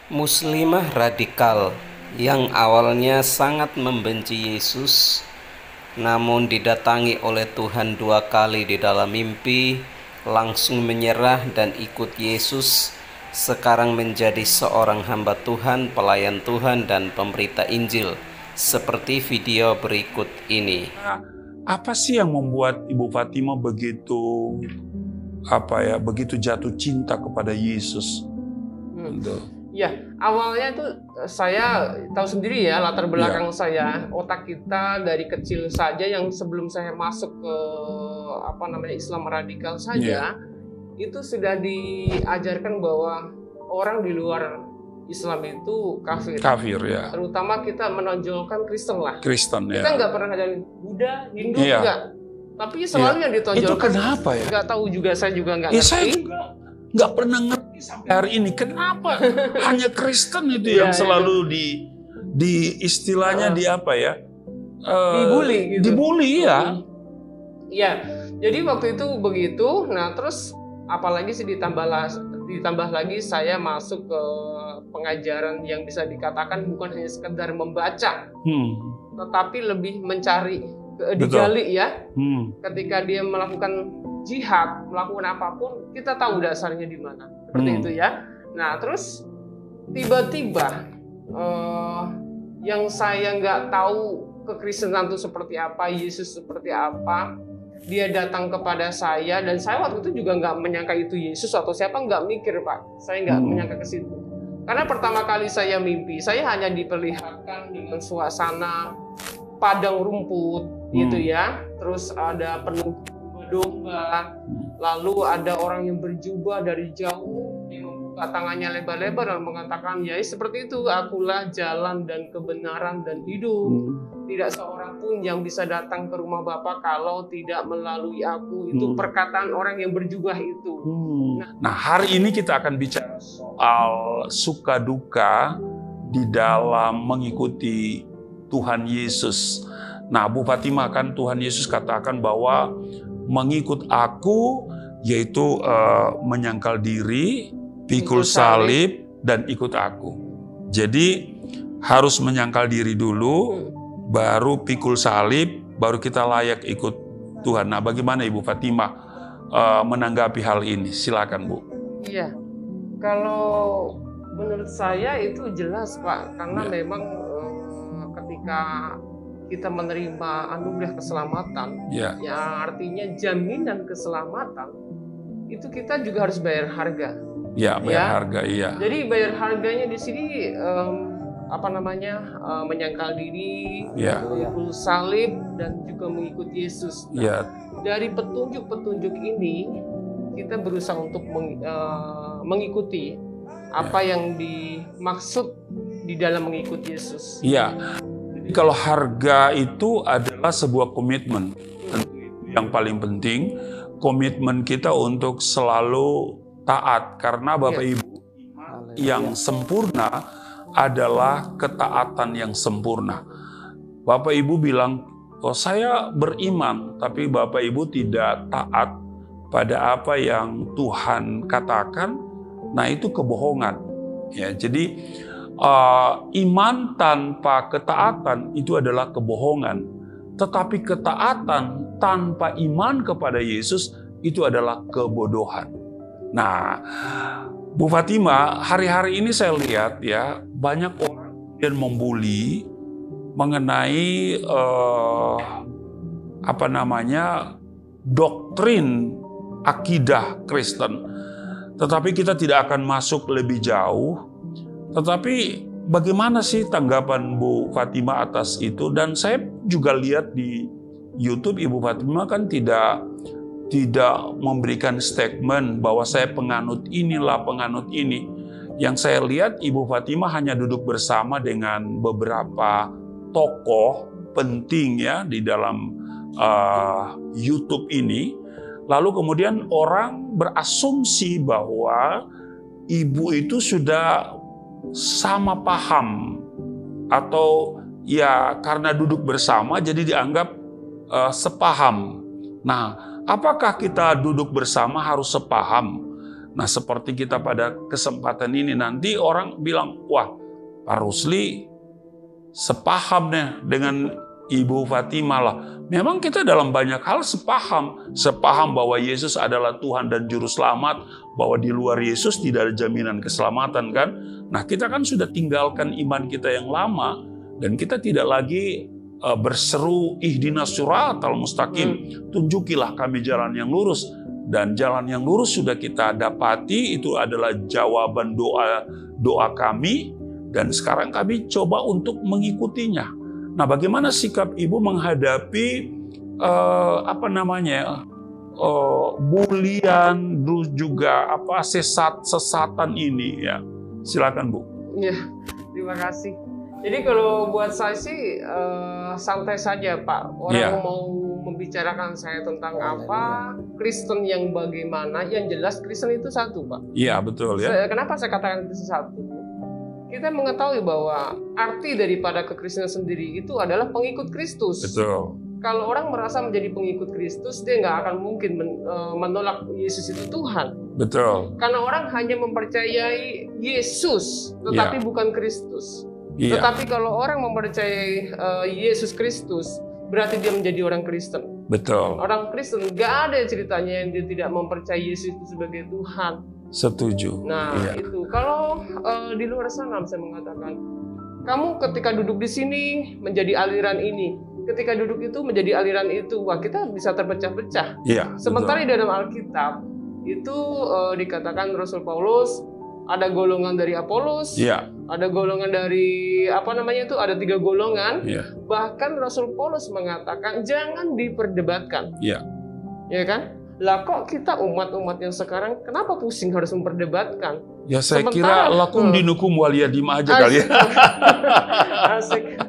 Muslimah radikal yang awalnya sangat membenci Yesus, namun didatangi oleh Tuhan 2 kali di dalam mimpi, langsung menyerah dan ikut Yesus, sekarang menjadi seorang hamba Tuhan, pelayan Tuhan, dan pemberita Injil, seperti video berikut ini. Apa sih yang membuat Ibu Fatima begitu jatuh cinta kepada Yesus? Ya, awalnya itu saya tahu sendiri ya latar belakang saya. Otak kita dari kecil saja, yang sebelum saya masuk ke Islam radikal saja, itu sudah diajarkan bahwa orang di luar Islam itu kafir. Kafir ya. Terutama kita menonjolkan Kristen lah. Kristen ya. Kita nggak pernah ngajarin Buddha, Hindu enggak. Tapi selalu yang ditonjolkan. Itu kenapa ya? Nggak tahu juga, saya juga nggak ngerti. Saya juga nggak pernnya ngerti sampai hari ini. Kenapa hanya Kristen itu yang selalu di istilahnya dibully gitu. Dibully ya. Iya. Jadi waktu itu begitu. Nah terus apalagi sih ditambah lagi saya masuk ke pengajaran yang bisa dikatakan bukan hanya sekedar membaca, tetapi lebih mencari, digali ya. Ketika dia melakukan jihad, melakukan apapun, kita tahu dasarnya di mana. Seperti itu ya. Nah terus tiba-tiba yang saya nggak tahu kekristenan itu seperti apa, Yesus seperti apa, dia datang kepada saya, dan saya waktu itu juga nggak menyangka itu Yesus atau siapa, nggak mikir Pak, saya nggak menyangka ke situ. Karena pertama kali saya mimpi, saya hanya diperlihatkan dengan suasana padang rumput gitu ya, terus ada penuh domba, lalu ada orang yang berjubah dari jauh, dia membuka tangannya lebar-lebar dan mengatakan, ya seperti itu, akulah jalan dan kebenaran dan hidup. Tidak seorang pun yang bisa datang ke rumah Bapa kalau tidak melalui aku. Itu perkataan orang yang berjubah itu. Nah, hari ini kita akan bicara soal suka duka di dalam mengikuti Tuhan Yesus. Nah, Bu Fatima, kan Tuhan Yesus katakan bahwa mengikut aku yaitu menyangkal diri, pikul salib, dan ikut aku. Jadi harus menyangkal diri dulu, baru pikul salib, baru kita layak ikut Tuhan. Nah, bagaimana Ibu Fatima menanggapi hal ini? Silakan Bu. Iya, kalau menurut saya itu jelas Pak, karena memang ketika kita menerima anugerah keselamatan, ya artinya jaminan keselamatan, itu kita juga harus bayar harga. Ya, bayar harga, iya. Jadi bayar harganya di sini menyangkal diri, memikul salib, dan juga mengikuti Yesus. Nah, dari petunjuk-petunjuk ini kita berusaha untuk mengikuti apa yang dimaksud di dalam mengikuti Yesus. Iya. Jadi kalau harga itu adalah sebuah komitmen. Yang paling penting, komitmen kita untuk selalu taat, karena Bapak Ibu, yang sempurna adalah ketaatan yang sempurna. Bapak Ibu bilang, oh saya beriman, tapi Bapak Ibu tidak taat pada apa yang Tuhan katakan, nah itu kebohongan. Ya, jadi iman tanpa ketaatan itu adalah kebohongan. Tetapi ketaatan tanpa iman kepada Yesus itu adalah kebodohan. Nah, Bu Fatima, hari-hari ini saya lihat ya, banyak orang yang membuli mengenai doktrin akidah Kristen. Tetapi kita tidak akan masuk lebih jauh. Tetapi bagaimana sih tanggapan Bu Fatima atas itu? Dan saya juga lihat di YouTube, Ibu Fatima kan tidak memberikan statement bahwa saya penganut inilah, penganut ini. Yang saya lihat Ibu Fatima hanya duduk bersama dengan beberapa tokoh penting ya di dalam YouTube ini. Lalu kemudian orang berasumsi bahwa Ibu itu sudah sama paham, atau ya karena duduk bersama jadi dianggap sepaham. Nah, apakah kita duduk bersama harus sepaham? Nah, seperti kita pada kesempatan ini nanti orang bilang, wah, Pak Rusli sepaham nih dengan Ibu Fatimah lah. Memang kita dalam banyak hal sepaham bahwa Yesus adalah Tuhan dan Juru Selamat, bahwa di luar Yesus tidak ada jaminan keselamatan kan. Nah, kita kan sudah tinggalkan iman kita yang lama, dan kita tidak lagi berseru ihdinas siratal mustaqim, tunjukilah kami jalan yang lurus. Dan jalan yang lurus sudah kita dapati, itu adalah jawaban doa kami, dan sekarang kami coba untuk mengikutinya. Nah, bagaimana sikap Ibu menghadapi bulian, juga sesatan ini ya? Silakan, Bu. Ya, terima kasih. Jadi kalau buat saya sih santai saja, Pak. Orang mau membicarakan saya tentang apa, Kristen yang bagaimana, yang jelas Kristen itu satu, Pak. Iya, betul ya. Kenapa saya katakan itu satu? Kita mengetahui bahwa arti daripada kekristenan sendiri itu adalah pengikut Kristus. Betul. Kalau orang merasa menjadi pengikut Kristus, dia nggak akan mungkin menolak Yesus itu Tuhan. Betul. Karena orang hanya mempercayai Yesus, tetapi bukan Kristus. Iya. Tetapi kalau orang mempercayai Yesus Kristus, berarti dia menjadi orang Kristen. Betul. Orang Kristen nggak ada ceritanya yang dia tidak mempercayai Yesus itu sebagai Tuhan. Setuju. Nah, itu kalau di luar sana saya mengatakan, kamu ketika duduk di sini menjadi aliran ini, ketika duduk itu menjadi aliran itu, wah, kita bisa terpecah-pecah. Iya. Sementara di dalam Alkitab itu dikatakan Rasul Paulus ada golongan dari Apolos, ada golongan dari ada 3 golongan. Bahkan Rasul Paulus mengatakan jangan diperdebatkan. Ya kan? Lah kok kita umat-umat yang sekarang kenapa pusing harus memperdebatkan? Ya saya kira lakum dinukum waliyadim aja kali ya. Asik.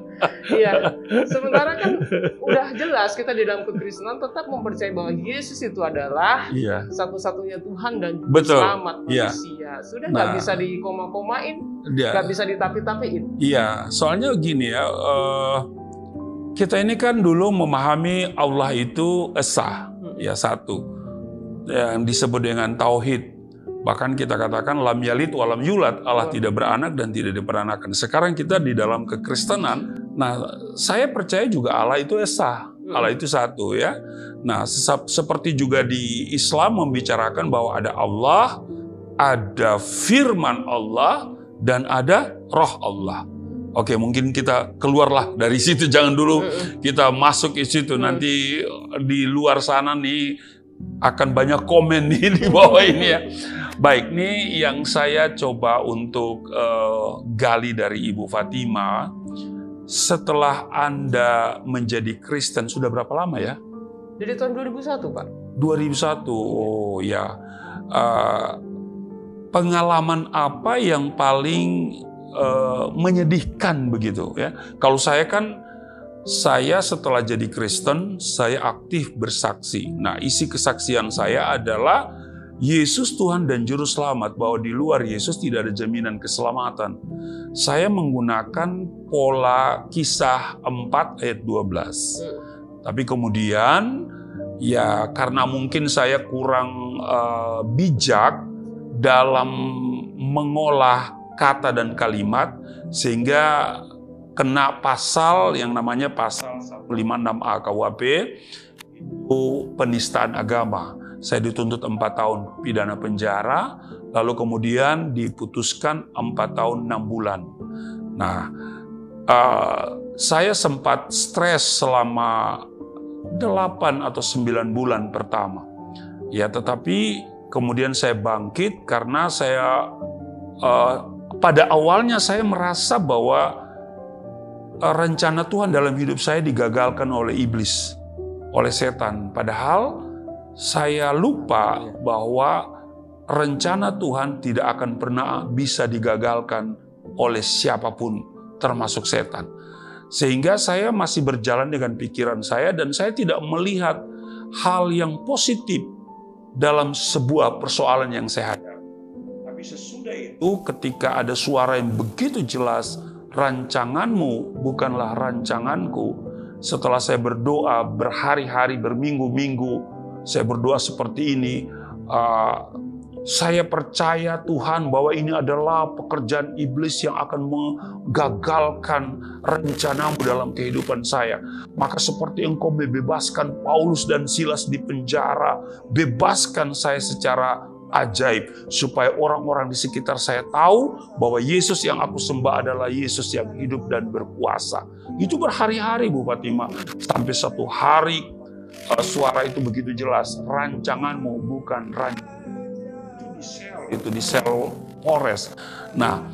Iya. Sementara kan udah jelas kita di dalam kekristenan tetap mempercayai bahwa Yesus itu adalah satu-satunya Tuhan dan selamat manusia. Sudah nggak bisa dikoma-komain, nggak bisa ditapi-tapiin. Iya, soalnya gini ya, kita ini kan dulu memahami Allah itu esa, ya satu. Yang disebut dengan tauhid. Bahkan kita katakan lam yalid wa lam yulad, Allah tidak beranak dan tidak diperanakan. Sekarang kita di dalam kekristenan, nah saya percaya juga Allah itu esa, Allah itu satu ya. Nah seperti juga di Islam membicarakan bahwa ada Allah, ada firman Allah, dan ada roh Allah. Oke, mungkin kita keluarlah dari situ, jangan dulu kita masuk ke situ. Nanti di luar sana nih akan banyak komen nih di bawah ini ya. Baik, nih yang saya coba untuk gali dari Ibu Fatimah. Setelah Anda menjadi Kristen, sudah berapa lama ya? Dari tahun 2001, Pak. 2001, oh ya. Pengalaman apa yang paling menyedihkan begitu ya? Kalau saya setelah jadi Kristen, saya aktif bersaksi. Nah, isi kesaksian saya adalah Yesus Tuhan dan Juru Selamat, bahwa di luar Yesus tidak ada jaminan keselamatan. Saya menggunakan pola Kisah 4 ayat 12. Tapi kemudian, ya karena mungkin saya kurang bijak dalam mengolah kata dan kalimat, sehingga kena pasal yang namanya pasal 156A KUHP, itu penistaan agama. Saya dituntut 4 tahun pidana penjara, lalu kemudian diputuskan 4 tahun 6 bulan. Nah, saya sempat stres selama 8 atau 9 bulan pertama. Ya, tetapi kemudian saya bangkit karena saya pada awalnya saya merasa bahwa rencana Tuhan dalam hidup saya digagalkan oleh iblis, oleh setan. Padahal saya lupa bahwa rencana Tuhan tidak akan pernah bisa digagalkan oleh siapapun, termasuk setan. Sehingga saya masih berjalan dengan pikiran saya, dan saya tidak melihat hal yang positif dalam sebuah persoalan yang saya hadapi. Tapi sesudah itu, ketika ada suara yang begitu jelas, rancanganmu bukanlah rancanganku. Setelah saya berdoa berhari-hari, berminggu-minggu, saya berdoa seperti ini, Saya percaya Tuhan bahwa ini adalah pekerjaan iblis yang akan menggagalkan rencanamu dalam kehidupan saya. Maka seperti engkau membebaskan Paulus dan Silas di penjara, bebaskan saya secara ajaib, supaya orang-orang di sekitar saya tahu bahwa Yesus yang aku sembah adalah Yesus yang hidup dan berkuasa. Itu berhari-hari Bu Fatima, sampai satu hari suara itu begitu jelas, rancanganmu bukan rancangan. Itu di sel Polres. Nah,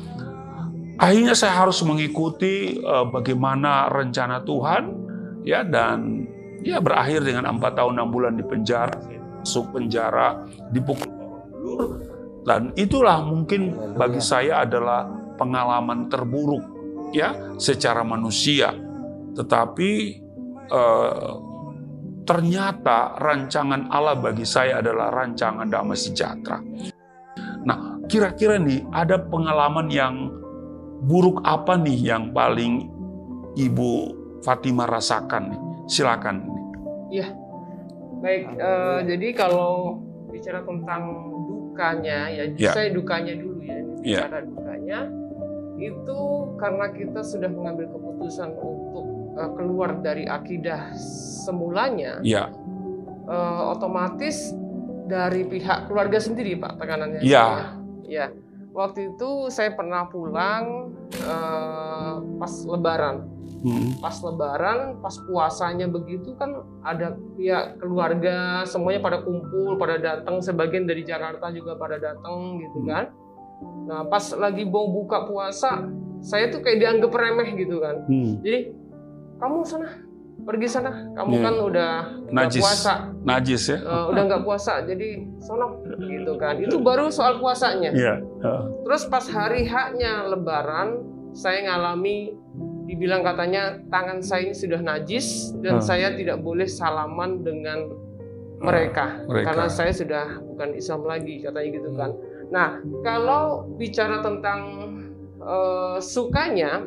akhirnya saya harus mengikuti bagaimana rencana Tuhan, ya, dan ya berakhir dengan 4 tahun 6 bulan di penjara, masuk penjara, dipukul, dan itulah mungkin bagi saya adalah pengalaman terburuk, ya, secara manusia. Tetapi ternyata rancangan Allah bagi saya adalah rancangan damai sejahtera. Nah, kira-kira nih ada pengalaman yang buruk apa nih yang paling Ibu Fatima rasakan nih? Silakan. Iya, baik. Jadi kalau bicara tentang dukanya, ya saya dukanya dulu ya. Bicara dukanya itu karena kita sudah mengambil keputusan untuk keluar dari akidah semulanya. Otomatis dari pihak keluarga sendiri, Pak, tekanannya. Ya. Waktu itu saya pernah pulang pas Lebaran. Pas Lebaran, pas puasanya begitu kan ada pihak keluarga semuanya pada kumpul, pada datang, sebagian dari Jakarta juga pada datang gitu kan. Nah, pas lagi mau buka puasa, saya tuh kayak dianggap remeh gitu kan. Jadi, kamu sana, pergi sana, kamu kan udah puasa, najis ya, udah nggak puasa, jadi sono gitu kan. Itu baru soal puasanya. Terus pas hari H-nya Lebaran, saya ngalami, dibilang katanya tangan saya ini sudah najis dan saya tidak boleh salaman dengan mereka karena saya sudah bukan Islam lagi, katanya gitu kan. Nah, kalau bicara tentang sukanya,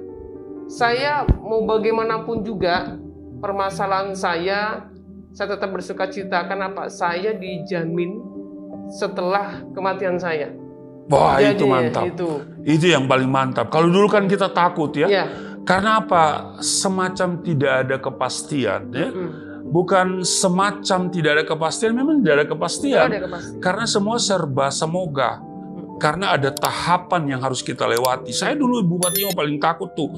saya mau bagaimanapun juga permasalahan saya tetap bersuka cita. Kenapa? Saya dijamin setelah kematian saya. Wah, jadi, itu mantap. Itu yang paling mantap. Kalau dulu kan kita takut ya. Karena apa? Semacam tidak ada kepastian ya. Bukan semacam tidak ada kepastian, memang tidak ada kepastian. Karena semua serba semoga. Karena ada tahapan yang harus kita lewati. Saya dulu Ibu Fatima paling takut tuh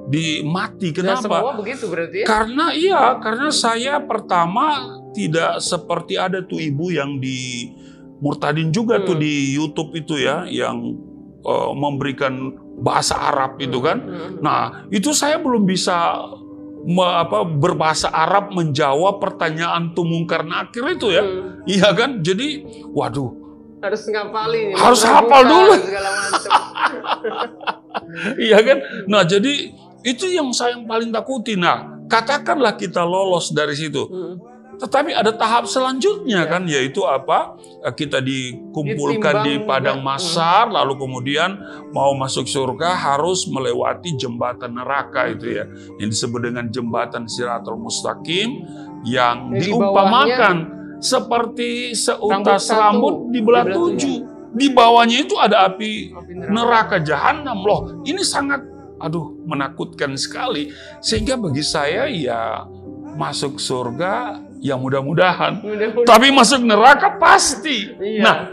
di mati. Kenapa? Semua begitu berarti ya? Karena saya pertama tidak seperti ada tuh ibu yang di murtadin juga tuh di YouTube itu ya, yang memberikan bahasa Arab itu kan. Nah, itu saya belum bisa berbahasa Arab menjawab pertanyaan tumungkar nakir itu ya. Iya kan? Jadi, waduh. Harus ngapalin. Harus hafal dulu. Iya kan? Nah, jadi itu yang saya paling takuti. Nah, katakanlah kita lolos dari situ. Tetapi ada tahap selanjutnya kan, yaitu apa? Kita dikumpulkan di padang mahsyar, lalu kemudian mau masuk surga harus melewati jembatan neraka itu ya. Yang disebut dengan jembatan Shiratal Mustaqim yang diumpamakan seperti seutas rambut dibelah 7. Di bawahnya itu ada api neraka jahanam. Loh, ini sangat menakutkan sekali. Sehingga bagi saya ya masuk surga ya mudah-mudahan. Tapi masuk neraka pasti. Nah,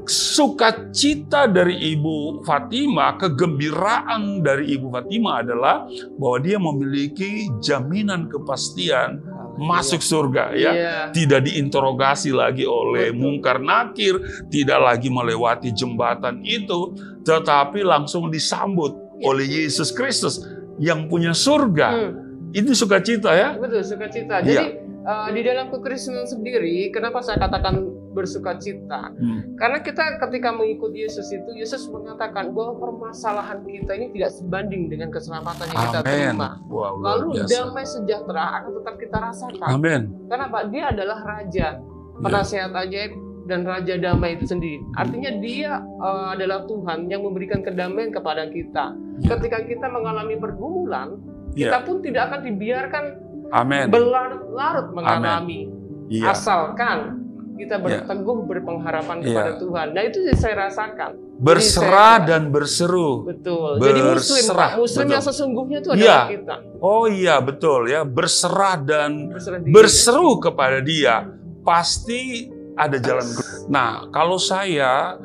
sukacita dari Ibu Fatima, kegembiraan dari Ibu Fatima adalah bahwa dia memiliki jaminan kepastian masuk surga ya. Tidak diinterogasi lagi oleh mungkar nakir, tidak lagi melewati jembatan itu, tetapi langsung disambut oleh Yesus Kristus yang punya surga. Itu sukacita ya. Betul, sukacita. Jadi di dalam kekristenan sendiri, kenapa saya katakan bersukacita? Karena kita ketika mengikuti Yesus itu, Yesus mengatakan bahwa permasalahan kita ini tidak sebanding dengan keselamatan yang kita terima. Lalu damai sejahtera akan tetap kita rasakan. Kenapa? Dia adalah Raja, penasihat ajaib dan Raja damai itu sendiri. Artinya dia adalah Tuhan yang memberikan kedamaian kepada kita. Ketika kita mengalami pergumulan, kita pun tidak akan dibiarkan berlarut-larut mengalami. Asalkan kita berteguh berpengharapan kepada Tuhan. Nah itu yang saya rasakan. Berserah dan berseru. Betul. Jadi Muslim yang sesungguhnya itu adalah kita. Oh iya betul ya. Berserah dan berseru kepada Dia. Pasti ada jalan. Nah kalau saya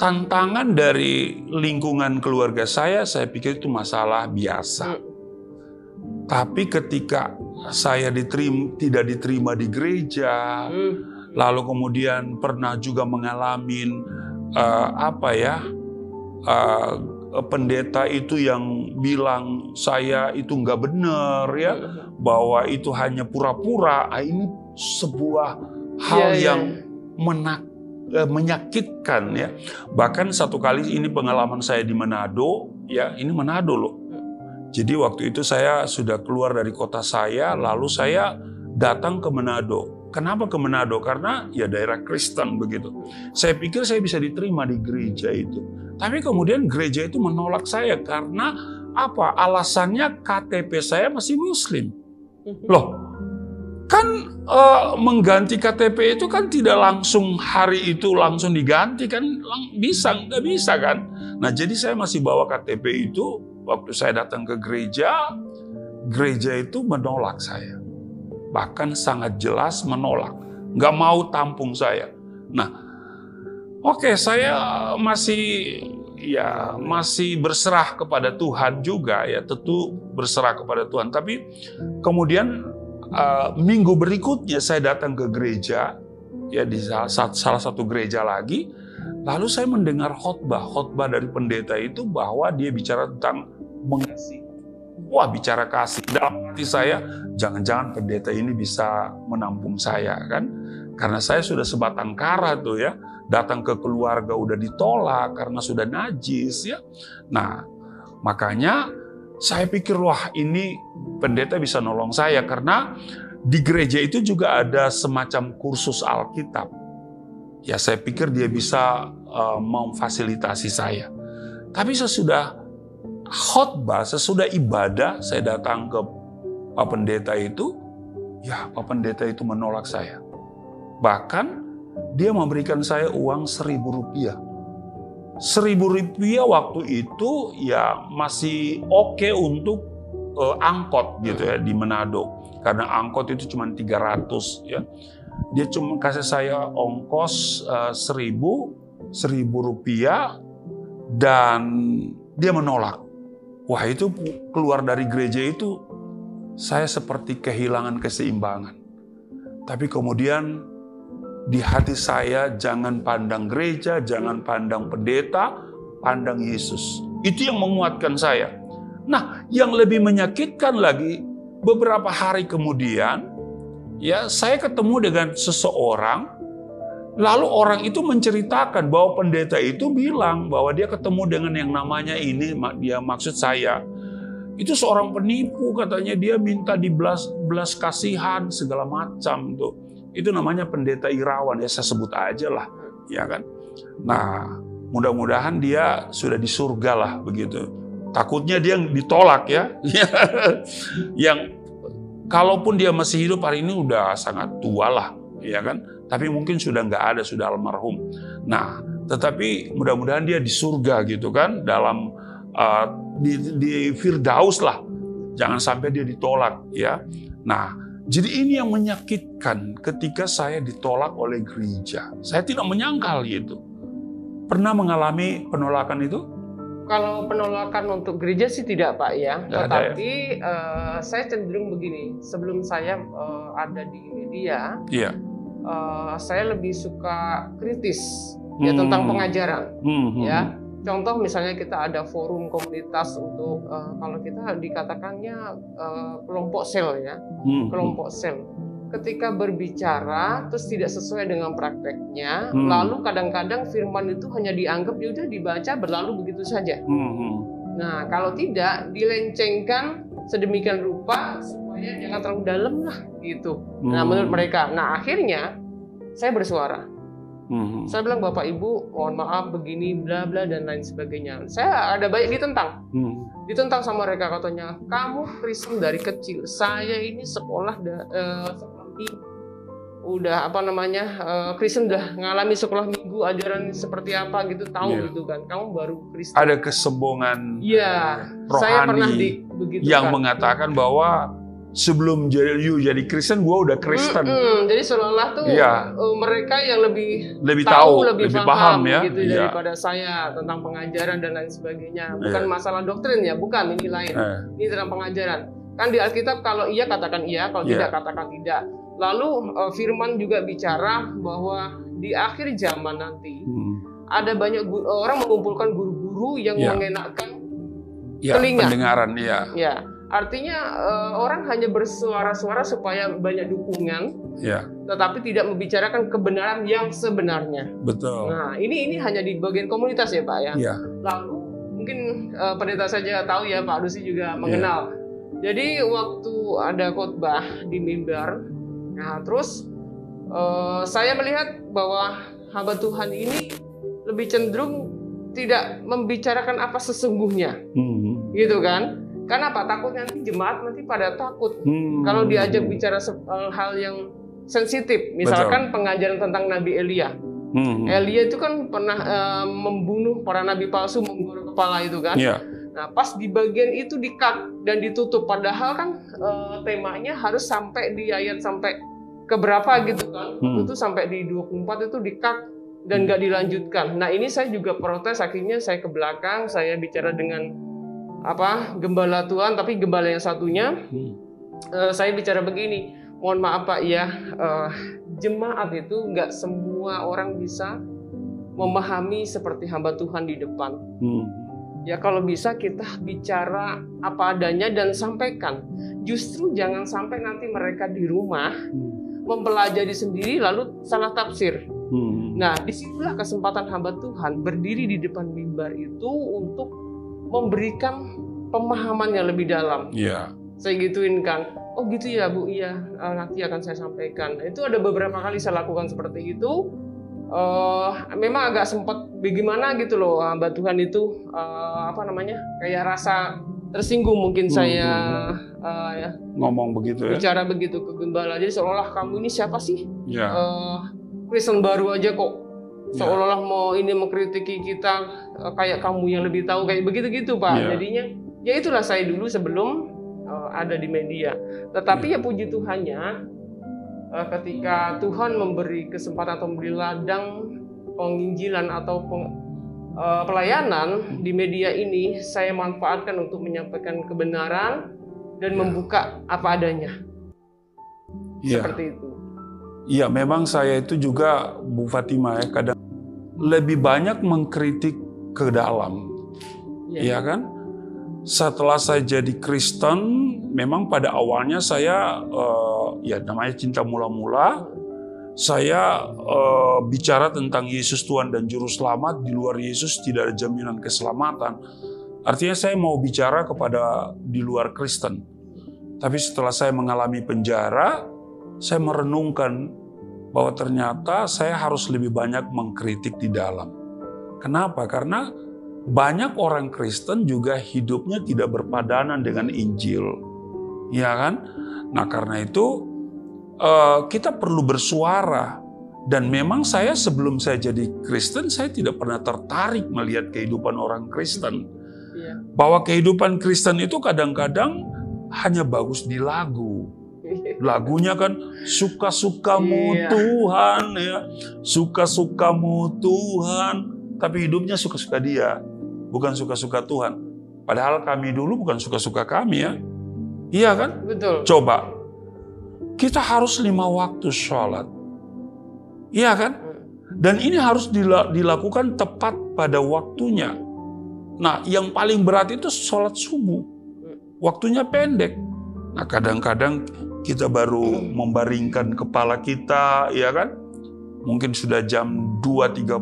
tantangan dari lingkungan keluarga saya pikir itu masalah biasa. Tapi ketika saya tidak diterima di gereja, lalu kemudian pernah juga mengalami pendeta itu yang bilang saya itu nggak benar ya, bahwa itu hanya pura-pura. Ini sebuah hal yang menyakitkan ya. Bahkan satu kali ini pengalaman saya di Manado ya, ini Manado loh. Jadi waktu itu saya sudah keluar dari kota saya, lalu saya datang ke Manado. Kenapa ke Manado? Karena ya daerah Kristen begitu. Saya pikir saya bisa diterima di gereja itu. Tapi kemudian gereja itu menolak saya karena apa? Alasannya KTP saya masih Muslim. Loh, kan mengganti KTP itu kan tidak langsung hari itu langsung diganti kan? Nggak bisa kan? Nah jadi saya masih bawa KTP itu. Waktu saya datang ke gereja itu menolak saya. Bahkan sangat jelas menolak. Nggak mau tampung saya. Nah, oke, saya masih berserah kepada Tuhan juga ya. Tentu berserah kepada Tuhan. Tapi kemudian minggu berikutnya saya datang ke gereja. Ya di salah satu gereja lagi. Lalu saya mendengar khotbah dari pendeta itu bahwa dia bicara tentang mengasihi. Wah, bicara kasih. Dalam hati saya, jangan-jangan pendeta ini bisa menampung saya kan? Karena saya sudah sebatang kara tuh ya, datang ke keluarga udah ditolak karena sudah najis ya. Nah, makanya saya pikir wah ini pendeta bisa nolong saya karena di gereja itu juga ada semacam kursus Alkitab. Ya saya pikir dia bisa memfasilitasi saya. Tapi sesudah khotbah, sesudah ibadah, saya datang ke Pak Pendeta itu, ya Pak Pendeta itu menolak saya. Bahkan dia memberikan saya uang Rp1.000. Rp1.000 waktu itu ya masih oke untuk angkot gitu ya di Manado. Karena angkot itu cuma 300 ya. Dia cuma kasih saya ongkos Rp1.000 dan dia menolak. Wah itu keluar dari gereja itu saya seperti kehilangan keseimbangan. Tapi kemudian di hati saya jangan pandang gereja, jangan pandang pendeta, pandang Yesus. Itu yang menguatkan saya. Nah yang lebih menyakitkan lagi beberapa hari kemudian ya saya ketemu dengan seseorang. Lalu orang itu menceritakan bahwa pendeta itu bilang bahwa dia ketemu dengan yang namanya ini, dia maksud saya. Itu seorang penipu katanya, dia minta belas kasihan segala macam tuh. Itu namanya pendeta Irawan ya saya sebut aja lah, ya kan. Nah, mudah-mudahan dia sudah di surga lah begitu. Takutnya dia ditolak ya. Yang kalaupun dia masih hidup hari ini udah sangat tua lah, ya kan. Tapi mungkin sudah nggak ada, sudah almarhum. Nah, tetapi mudah-mudahan dia di surga gitu kan, dalam di Firdaus lah. Jangan sampai dia ditolak ya. Nah, jadi ini yang menyakitkan ketika saya ditolak oleh gereja. Saya tidak menyangkal itu. Pernah mengalami penolakan itu? Kalau penolakan untuk gereja sih tidak Pak ya. Tetapi saya cenderung begini. Sebelum saya ada di media. Iya. Saya lebih suka kritis ya tentang pengajaran ya. Contoh misalnya kita ada forum komunitas untuk kalau kita dikatakannya kelompok sel ya, kelompok sel. Ketika berbicara terus tidak sesuai dengan prakteknya, lalu kadang-kadang firman itu hanya dianggap ya udah dibaca berlalu begitu saja. Nah kalau tidak dilencengkan sedemikian rupa supaya jangan terlalu dalam lah gitu. Nah menurut mereka, nah akhirnya saya bersuara. Saya bilang Bapak Ibu mohon maaf begini bla bla dan lain sebagainya. Saya ada banyak ditentang, ditentang sama mereka katanya kamu Kristen dari kecil. Saya ini sekolah seperti udah apa namanya Kristen, udah ngalami sekolah minggu ajaran seperti apa gitu, tahu gitu kan. Kamu baru Kristen. Ada kesombongan rohani saya pernah begitu yang kan, mengatakan bahwa sebelum jadi Kristen gue udah Kristen. Jadi seolah-olah tuh mereka yang lebih tahu, lebih paham ya gitu daripada saya tentang pengajaran dan lain sebagainya. Bukan masalah doktrin ya, bukan, ini lain. Ini tentang pengajaran. Kan di Alkitab kalau iya katakan iya, kalau tidak katakan tidak. Lalu firman juga bicara bahwa di akhir zaman nanti ada banyak orang mengumpulkan guru-guru yang mengenakkan telinga. Pendengaran, Artinya orang hanya bersuara-suara supaya banyak dukungan, tetapi tidak membicarakan kebenaran yang sebenarnya. Betul. Nah, ini hanya di bagian komunitas ya Pak ya. Lalu mungkin pendeta saja tahu ya, Pak Dusi juga mengenal. Jadi waktu ada khotbah di mimbar, nah terus saya melihat bahwa hamba Tuhan ini lebih cenderung tidak membicarakan apa sesungguhnya, gitu kan? Karena apa? Takut nanti jemaat nanti pada takut kalau diajak bicara hal yang sensitif, misalkan pengajaran tentang Nabi Elia. Elia itu kan pernah membunuh para nabi palsu, menggorok kepala itu kan. Nah, pas di bagian itu di-cut dan ditutup, padahal kan temanya harus sampai di ayat sampai ke berapa gitu kan. Itu sampai di 24 itu di-cut dan nggak dilanjutkan. Nah, ini saya juga protes, akhirnya saya ke belakang, saya bicara dengan gembala Tuhan, tapi gembala yang satunya saya bicara begini, mohon maaf Pak ya, jemaat itu nggak semua orang bisa memahami seperti hamba Tuhan di depan. Ya kalau bisa kita bicara apa adanya dan sampaikan. Justru jangan sampai nanti mereka di rumah mempelajari sendiri lalu salah tafsir. Nah, disitulah kesempatan hamba Tuhan berdiri di depan mimbar itu untuk memberikan pemahaman yang lebih dalam. Saya gituin kan, oh gitu ya Bu, iya nanti akan saya sampaikan. Itu ada beberapa kali saya lakukan seperti itu. Memang agak sempat bagaimana gitu loh, hamba Tuhan itu kayak rasa tersinggung mungkin saya ngomong begitu ya, bicara begitu ke gembala. Jadi seolah kamu ini siapa sih? Kristen baru aja kok seolah-olah mau ini mengkritiki kita, kayak kamu yang lebih tahu, kayak begitu-gitu Pak. Jadinya ya itulah saya dulu sebelum ada di media. Tetapi ya puji Tuhannya, ketika Tuhan memberi kesempatan atau memberi ladang penginjilan atau pelayanan di media ini, saya manfaatkan untuk menyampaikan kebenaran dan membuka apa adanya. Seperti itu. Iya, memang saya itu juga Bu Fatima ya, kadang lebih banyak mengkritik ke dalam. Iya kan? Setelah saya jadi Kristen, memang pada awalnya saya namanya cinta mula-mula. Saya bicara tentang Yesus Tuhan dan Juru Selamat. Di luar Yesus tidak ada jaminan keselamatan. Artinya saya mau bicara kepada di luar Kristen. Tapi setelah saya mengalami penjara, saya merenungkan bahwa ternyata saya harus lebih banyak mengkritik di dalam. Kenapa? Karena banyak orang Kristen juga hidupnya tidak berpadanan dengan Injil. Ya kan? Nah karena itu kita perlu bersuara. Dan memang saya sebelum saya jadi Kristen, saya tidak pernah tertarik melihat kehidupan orang Kristen. Bahwa kehidupan Kristen itu kadang-kadang hanya bagus di lagu. Lagunya kan suka-sukamu Tuhan ya, suka-sukamu Tuhan, tapi hidupnya suka-suka dia, bukan suka-suka Tuhan. Padahal kami dulu bukan suka-suka kami ya. Iya kan? Betul. Coba kita harus 5 waktu sholat. Iya kan? Dan ini harus dilakukan tepat pada waktunya. Nah, yang paling berat itu sholat subuh. Waktunya pendek. Nah, kadang-kadang kita baru membaringkan kepala kita, ya kan? Mungkin sudah jam 2.30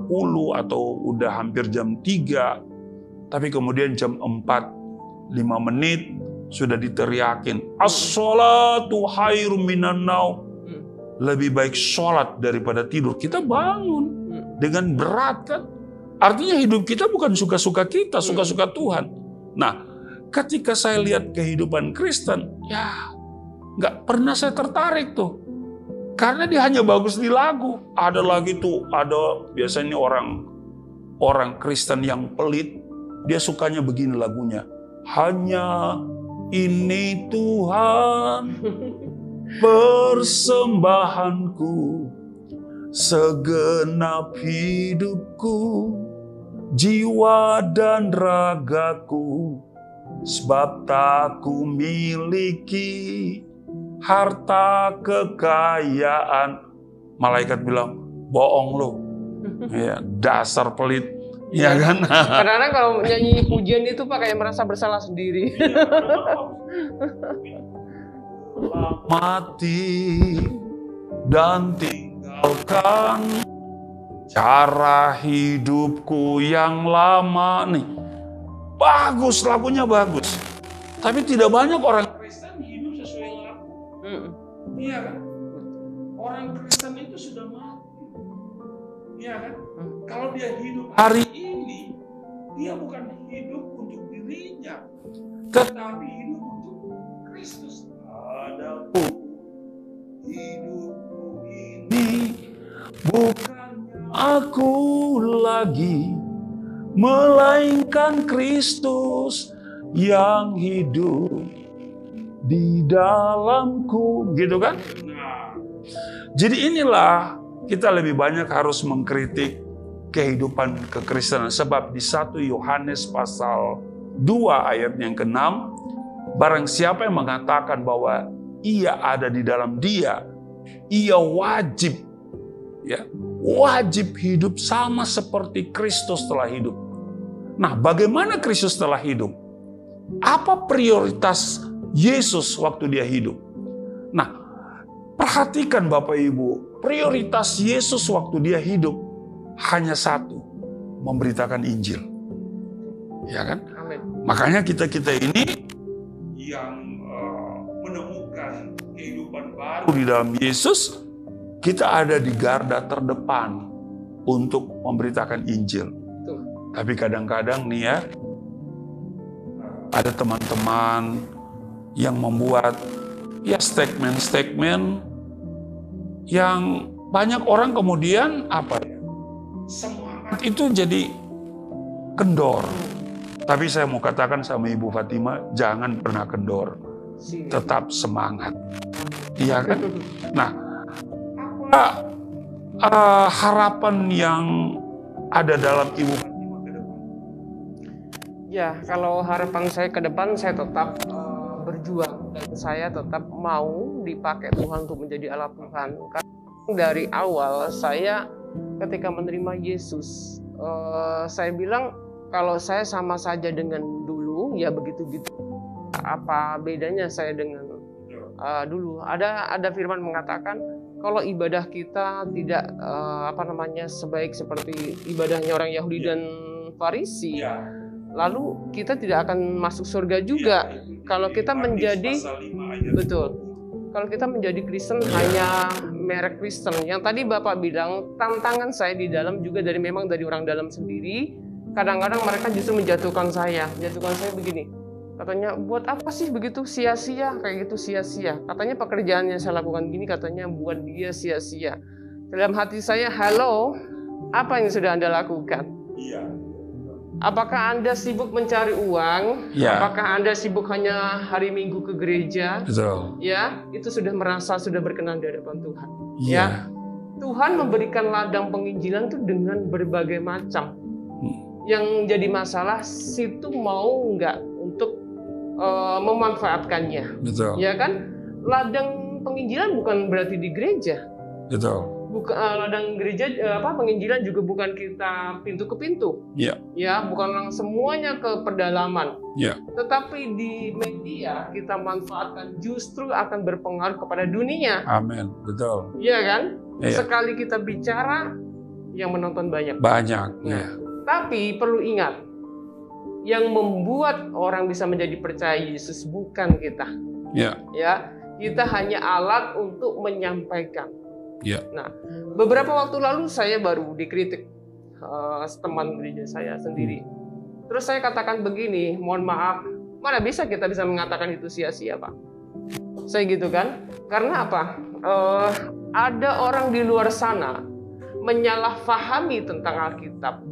atau udah hampir jam 3. Tapi kemudian jam 4:05 sudah diteriakin, as-sholatu khairum minan naum. Lebih baik sholat daripada tidur. Kita bangun dengan berat kan? Artinya hidup kita bukan suka-suka kita, suka-suka Tuhan. Nah, ketika saya lihat kehidupan Kristen, ya nggak pernah saya tertarik tuh. Karena dia hanya bagus di lagu. Ada lagi tuh, ada biasanya orang Kristen yang pelit, dia sukanya begini lagunya. Hanya ini Tuhan persembahanku, segenap hidupku, jiwa dan ragaku, sebab tak ku miliki harta kekayaan. Malaikat bilang, bohong lo. Ya, dasar pelit. Ya kan? Kadang-kadang kalau nyanyi pujian itu Pak kayak merasa bersalah sendiri. Mati dan tinggalkan cara hidupku yang lama nih. Bagus, lagunya bagus. Tapi tidak banyak orang Kristen hidup sesuai lagu. Iya kan? Orang Kristen itu sudah mati. Iya kan? Kalau dia hidup hari ini, dia bukan hidup untuk dirinya, tetapi hidup untuk Kristus. Adapun hidupku ini bukannya aku lagi, melainkan Kristus yang hidup di dalamku, gitu kan? Nah, jadi inilah kita lebih banyak harus mengkritik kehidupan kekristenan, sebab di 1 Yohanes pasal 2 ayat yang ke-6, barang siapa yang mengatakan bahwa ia ada di dalam dia, ia wajib hidup sama seperti Kristus telah hidup. Nah, bagaimana Kristus telah hidup? Apa prioritas Yesus waktu dia hidup? Nah, perhatikan Bapak Ibu, prioritas Yesus waktu dia hidup hanya satu, memberitakan Injil. Ya kan? Amin. Makanya kita ini yang menemukan kehidupan baru di dalam Yesus, kita ada di garda terdepan untuk memberitakan Injil. Tuh. Tapi kadang-kadang nih ya, ada teman-teman yang membuat ya statement-statement yang banyak orang kemudian semangat itu jadi kendor. Tapi saya mau katakan sama Ibu Fatima, jangan pernah kendor. Tetap semangat. Iya kan? Nah, apa harapan yang ada dalam Ibu Fatima ke depan? Ya, kalau harapan saya ke depan, saya tetap berjuang. Dan saya tetap mau dipakai Tuhan untuk menjadi alat Tuhan. Karena dari awal saya ketika menerima Yesus, saya bilang kalau saya sama saja dengan dulu, ya begitu-gitu. Apa bedanya saya dengan dulu? Ada firman mengatakan kalau ibadah kita tidak sebaik seperti ibadahnya orang Yahudi dan Farisi, lalu kita tidak akan masuk surga juga. Kalau kita menjadi kalau kita menjadi Kristen hanya merek Kristen. Yang tadi Bapak bilang, tantangan saya di dalam juga memang dari orang dalam sendiri. Kadang-kadang mereka justru menjatuhkan saya begini. Katanya, buat apa sih begitu sia-sia, kayak gitu sia-sia. Katanya pekerjaan yang saya lakukan gini, katanya buat dia sia-sia. Dalam hati saya, halo, apa yang sudah Anda lakukan? Iya. Apakah Anda sibuk mencari uang? Ya. Apakah Anda sibuk hanya hari Minggu ke gereja? Betul. Ya, itu sudah berkenan di hadapan Tuhan. Iya. Ya, Tuhan memberikan ladang penginjilan itu dengan berbagai macam. Yang jadi masalah, situ mau nggak untuk memanfaatkannya? Betul. Ya kan? Ladang penginjilan bukan berarti di gereja. Betul. Ladang gereja penginjilan juga bukan kita pintu ke pintu. Iya. Ya, bukan semuanya ke pedalaman. Iya. Tetapi di media kita manfaatkan justru akan berpengaruh kepada dunia. Amin. Betul. Iya kan? Iya. Sekali kita bicara, yang menonton banyak. Banyak. Nah, Iya. tapi perlu ingat, yang membuat orang bisa menjadi percaya Yesus bukan kita. Iya. Ya, kita hanya alat untuk menyampaikan. Iya. Nah, beberapa waktu lalu saya baru dikritik teman gereja saya sendiri. Terus saya katakan begini, mohon maaf, mana bisa kita bisa mengatakan itu sia-sia, Pak? Saya gitu kan? Karena apa? ada orang di luar sana menyalahfahami tentang Alkitab.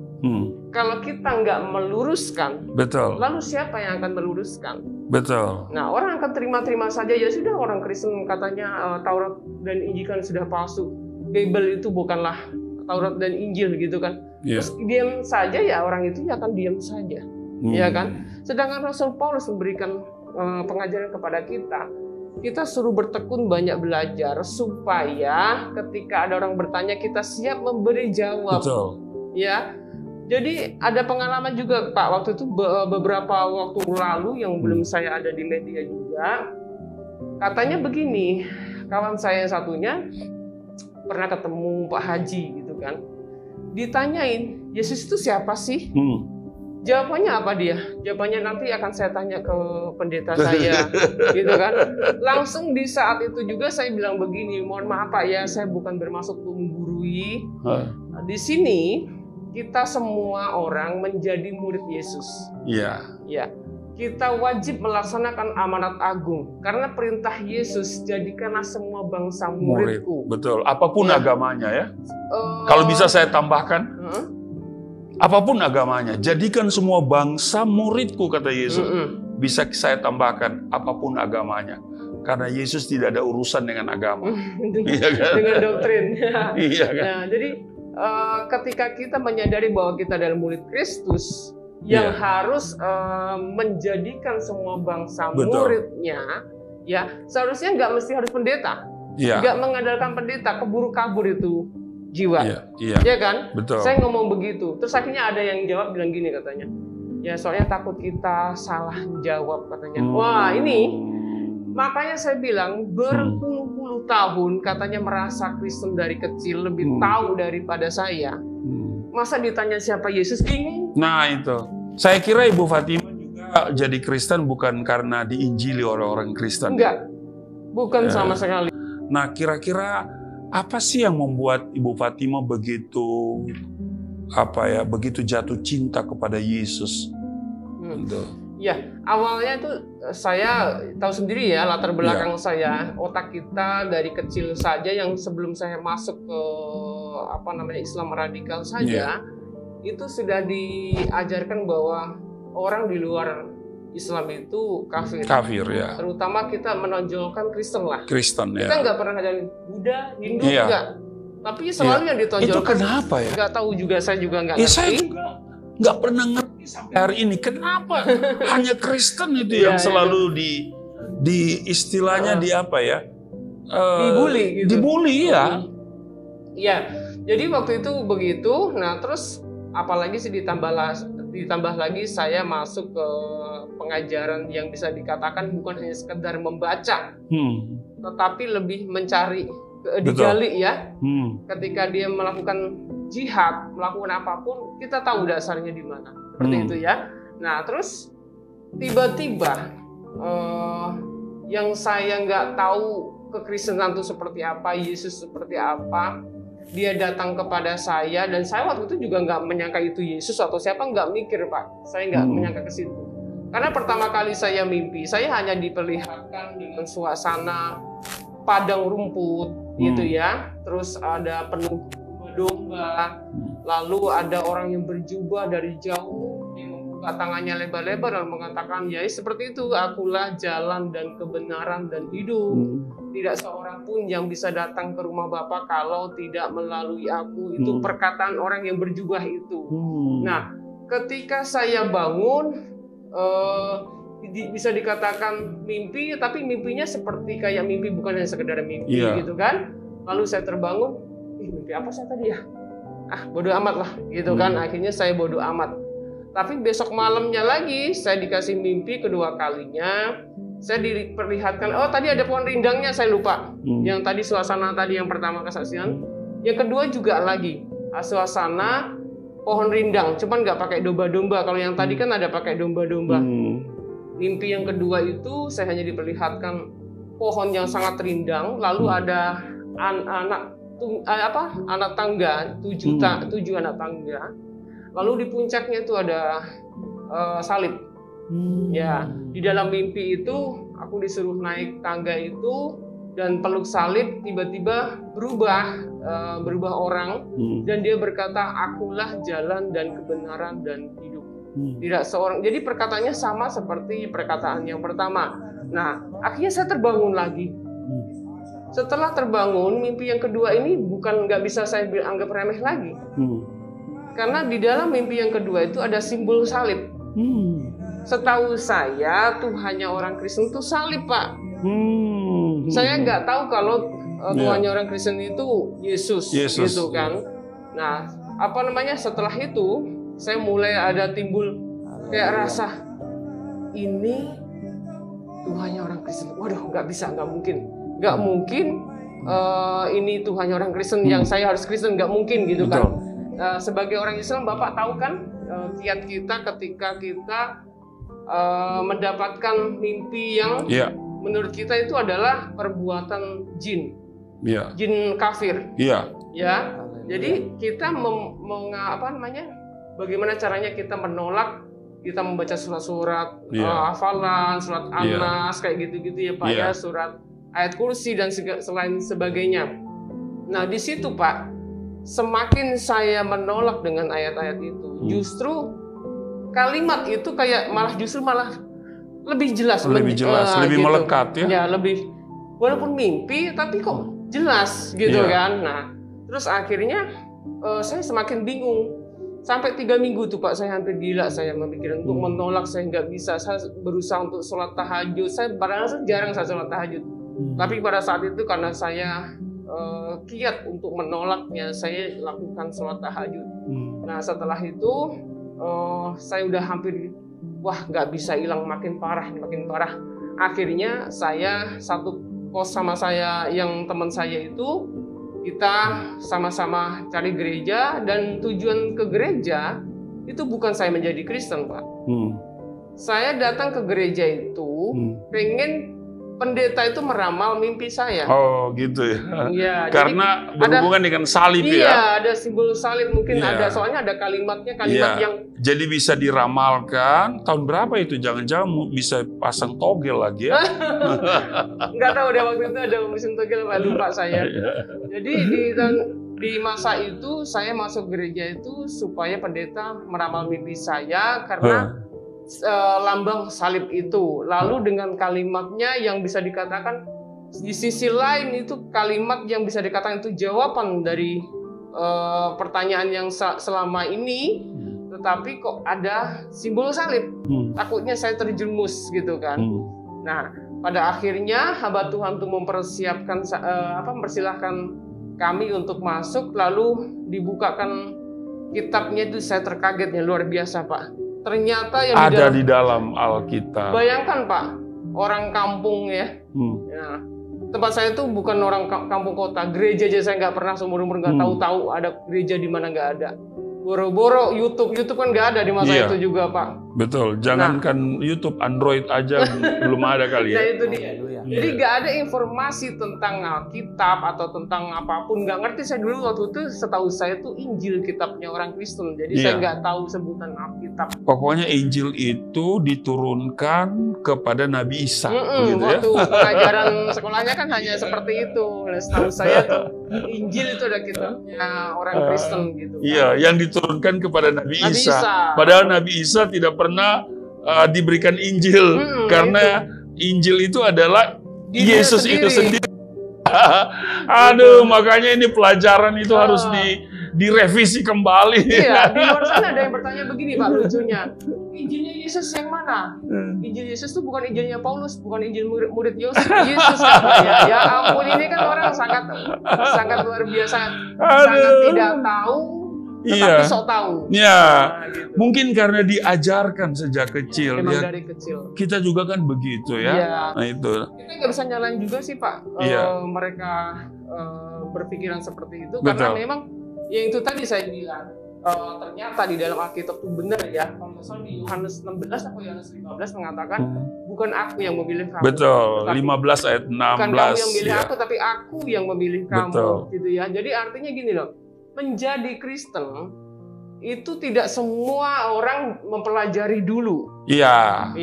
Kalau kita nggak meluruskan, Betul. lalu siapa yang akan meluruskan? Betul. Nah, orang akan terima-terima saja, ya sudah, orang Kristen katanya Taurat dan Injil kan sudah palsu. Bible itu bukanlah Taurat dan Injil gitu kan. Yeah. Terus diam saja, ya orang itu ya akan diam saja. Ya kan? Sedangkan Rasul Paulus memberikan pengajaran kepada kita suruh bertekun banyak belajar supaya ketika ada orang bertanya kita siap memberi jawab. Betul. Ya. Jadi ada pengalaman juga Pak, waktu itu beberapa waktu lalu yang belum saya ada di media juga. Katanya begini, kawan saya yang satunya pernah ketemu Pak Haji gitu kan. Ditanyain, Yesus itu siapa sih? Jawabannya apa dia? Jawabannya nanti akan saya tanya ke pendeta saya, gitu kan. Langsung di saat itu juga saya bilang begini, mohon maaf Pak ya, saya bukan bermaksud menggurui. Di sini kita semua orang menjadi murid Yesus. Iya. Ya, kita wajib melaksanakan amanat agung karena perintah Yesus, jadikanlah semua bangsa muridku. Betul. Apapun agamanya ya. Kalau bisa saya tambahkan. Apapun agamanya, jadikan semua bangsa muridku, kata Yesus. Bisa saya tambahkan, apapun agamanya. Karena Yesus tidak ada urusan dengan agama. Iya kan? Dengan doktrin. Iya kan? Nah, jadi ketika kita menyadari bahwa kita adalah murid Kristus, yang harus menjadikan semua bangsa muridnya, ya seharusnya nggak mesti harus pendeta. Nggak mengandalkan pendeta, keburu kabur itu jiwa. Ya kan? Betul. Saya ngomong begitu. Terus akhirnya ada yang jawab bilang gini katanya. Ya soalnya takut kita salah jawab katanya. Wah ini, makanya saya bilang berpuluh-puluh tahun katanya merasa Kristen dari kecil, lebih tahu daripada saya. Masa ditanya siapa Yesus, bingung. Nah itu. Saya kira Ibu Fatima juga jadi Kristen bukan karena diinjili oleh orang Kristen. Enggak. Bukan sama sekali. Nah kira-kira apa sih yang membuat Ibu Fatima begitu begitu jatuh cinta kepada Yesus? Ya, awalnya itu saya tahu sendiri ya latar belakang saya, otak kita dari kecil saja yang sebelum saya masuk ke Islam radikal saja, itu sudah diajarkan bahwa orang di luar Islam itu kafir. Kafir ya. Terutama kita menonjolkan Kristen lah. Kristen ya. Kita nggak pernah ngajarin Buddha, Hindu enggak. Tapi selalu yang ditonjolkan. Itu kenapa ya? Nggak tahu juga, saya juga nggak ngerti. Saya juga nggak pernah ngerti sampai hari ini. Kenapa hanya Kristen itu yang selalu di istilahnya dibully gitu. Dibully ya. Iya. Jadi waktu itu begitu. Nah terus apalagi sih ditambah lagi saya masuk ke pengajaran yang bisa dikatakan bukan hanya sekedar membaca, tetapi lebih mencari, digali ya. Ketika dia melakukan jihad, melakukan apapun, kita tahu dasarnya di mana. Seperti itu ya. Nah terus tiba-tiba yang saya nggak tahu kekristenan itu seperti apa, Yesus seperti apa, dia datang kepada saya, dan saya waktu itu juga nggak menyangka itu Yesus atau siapa, nggak mikir Pak, saya nggak menyangka ke situ. Karena pertama kali saya mimpi, saya hanya diperlihatkan dengan suasana padang rumput gitu ya, terus ada penuh domba, lalu ada orang yang berjubah dari jauh, yang membuka tangannya lebar-lebar dan mengatakan, ya seperti itu, akulah jalan dan kebenaran dan hidup. Tidak seorang pun yang bisa datang ke rumah Bapa kalau tidak melalui aku. Itu perkataan orang yang berjubah itu. Nah, ketika saya bangun, bisa dikatakan mimpi, tapi mimpinya seperti kayak mimpi, bukan hanya sekedar mimpi gitu kan. Lalu saya terbangun, mimpi apa saya tadi ya? Bodoh amat lah gitu kan. Akhirnya saya bodoh amat. Tapi besok malamnya lagi saya dikasih mimpi kedua kalinya. Saya diperlihatkan, tadi ada pohon rindangnya, saya lupa. Yang tadi suasana tadi yang pertama kesaksian. Yang kedua juga lagi suasana pohon rindang, cuman nggak pakai domba-domba. Kalau yang tadi kan ada pakai domba-domba. Mimpi yang kedua itu saya hanya diperlihatkan pohon yang sangat rindang, lalu ada anak tangga, 7 anak tangga. Lalu di puncaknya itu ada salib. Ya, di dalam mimpi itu aku disuruh naik tangga itu, dan peluk salib, tiba-tiba berubah orang, dan dia berkata, akulah jalan dan kebenaran dan hidup. Tidak seorang. Jadi perkataannya sama seperti perkataan yang pertama. Nah, akhirnya saya terbangun lagi. Setelah terbangun, mimpi yang kedua ini nggak bisa saya anggap remeh lagi. Karena di dalam mimpi yang kedua itu ada simbol salib. Setahu saya Tuhannya orang Kristen itu salib, Pak. Saya nggak tahu kalau Tuhannya orang Kristen itu Yesus, gitu kan. Nah, setelah itu saya mulai ada timbul kayak rasa ini Tuhannya orang Kristen. Waduh, nggak mungkin ini Tuhannya orang Kristen yang saya harus Kristen, nggak mungkin gitu kan. Sebagai orang Islam, Bapak tahu kan kiat kita ketika kita mendapatkan mimpi yang menurut kita itu adalah perbuatan jin, jin kafir. Ya, jadi kita bagaimana caranya kita menolak? Kita membaca surat-surat hafalan, surat An-Nas kayak gitu-gitu ya Pak ya, surat ayat kursi dan selain sebagainya. Nah di situ Pak, semakin saya menolak dengan ayat-ayat itu, justru kalimat itu malah lebih jelas, lebih gitu. Melekat ya. Ya lebih, walaupun mimpi tapi kok jelas gitu kan. Nah terus akhirnya saya semakin bingung. Sampai 3 minggu tuh Pak, saya hampir gila saya memikirkan untuk menolak, saya nggak bisa. Saya berusaha untuk sholat tahajud. Padahal jarang saya sholat tahajud. Tapi pada saat itu karena saya kiat untuk menolaknya, saya lakukan sholat tahajud. Nah setelah itu saya udah hampir, nggak bisa hilang, makin parah. Akhirnya saya satu kos sama saya, yang teman saya itu, kita sama-sama cari gereja, dan tujuan ke gereja itu bukan saya menjadi Kristen, Pak. Saya datang ke gereja itu pengen pendeta itu meramal mimpi saya. Oh gitu ya. Iya. Karena berhubungan dengan salib ya. Iya, ada simbol salib mungkin ada. Soalnya ada kalimatnya, yang. Jadi bisa diramalkan. Tahun berapa itu? Jangan-jangan bisa pasang togel lagi ya? Nggak tahu deh, waktu itu ada musim togel, lupa saya. Jadi di masa itu saya masuk gereja itu supaya pendeta meramal mimpi saya karena lambang salib itu. Lalu dengan kalimatnya yang bisa dikatakan di sisi lain itu kalimat yang bisa dikatakan itu jawaban dari pertanyaan yang selama ini, tetapi kok ada simbol salib. Takutnya saya terjerumus gitu kan. Nah, pada akhirnya hamba Tuhan itu mempersilahkan kami untuk masuk, lalu dibukakan kitabnya itu. Saya terkagetnya luar biasa Pak. Ternyata yang ada di dalam Alkitab. Bayangkan Pak, orang kampung ya. Ya. Tempat saya itu bukan orang kampung kota. Gereja aja saya nggak pernah seumur-umur nggak tahu ada gereja di mana nggak ada. Boro-boro YouTube kan nggak ada di masa itu juga Pak. Betul. Jangankan YouTube, Android aja belum ada kali ya. Nah itu dia. Jadi nggak ada informasi tentang Alkitab atau tentang apapun. Nggak ngerti saya dulu waktu itu. Setahu saya tuh Injil, kitabnya orang Kristen. Jadi saya nggak tahu sebutan Alkitab. Pokoknya Injil itu diturunkan kepada Nabi Isa. Waktu pengajaran sekolahnya kan hanya seperti itu. Setahu saya tuh Injil itu ada kitabnya orang Kristen gitu. Iya, yang diturunkan kepada Nabi Isa. Padahal Nabi Isa tidak pernah diberikan Injil karena Injil itu adalah Yesus itu sendiri. Aduh, makanya ini pelajaran itu harus direvisi kembali. Iya, di luar sana ada yang bertanya begini Pak, lucunya. Injilnya Yesus yang mana? Injil Yesus itu bukan Injilnya Paulus, bukan Injil murid Yesus. Ya ampun, ini kan orang sangat luar biasa, sangat tidak tahu. Tetapi sok tahu. Gitu. Mungkin karena diajarkan sejak kecil. Memang dari kecil. Kita juga kan begitu ya. Nah itu. Kita nggak bisa nyalain juga sih Pak. Mereka berpikiran seperti itu. Betul. Karena memang yang itu tadi saya bilang. Ternyata di dalam Alkitab itu benar ya. Kalau misalnya di Yohanes 16 atau Yohanes 15 mengatakan bukan aku yang memilih kamu. Betul. 15 ayat 16. Bukan kamu yang memilih aku, tapi aku yang memilih kamu. Gitu ya. Jadi artinya gini loh. Menjadi Kristen itu tidak semua orang mempelajari dulu. Iya.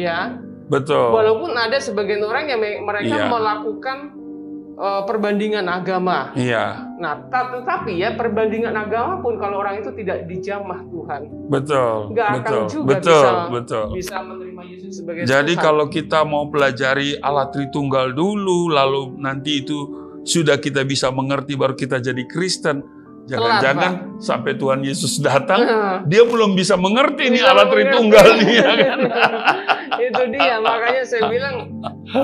Betul. Walaupun ada sebagian orang yang mereka melakukan perbandingan agama. Iya. Nah, tetapi ya perbandingan agama pun kalau orang itu tidak dijamah Tuhan, Betul. nggak akan juga bisa menerima Yesus sebagai Jadi Tuhan. kalau kita mau pelajari Allah Tritunggal dulu, lalu nanti itu sudah kita bisa mengerti baru kita jadi Kristen. Jangan-jangan sampai Tuhan Yesus datang, dia belum bisa mengerti nih Allah Tritunggal nih. Ya kan? Itu dia, makanya saya bilang,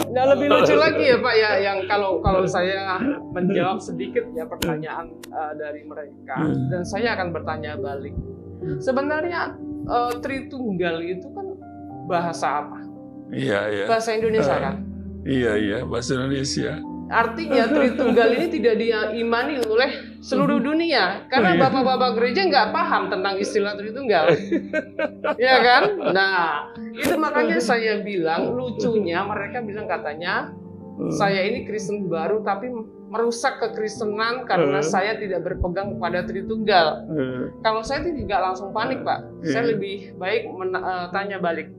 nah lebih lucu lagi ya Pak ya, yang kalau saya menjawab sedikit ya pertanyaan dari mereka, dan saya akan bertanya balik. Sebenarnya Tritunggal itu kan bahasa apa? Iya. Bahasa Indonesia kan? Iya, bahasa Indonesia. Artinya Tritunggal ini tidak diimani oleh seluruh dunia, karena bapak-bapak gereja nggak paham tentang istilah Tritunggal, ya kan? Nah, itu makanya saya bilang lucunya mereka bilang katanya saya ini Kristen baru tapi merusak kekristenan karena saya tidak berpegang pada Tritunggal. Kalau saya tidak langsung panik Pak, saya lebih baik tanya balik.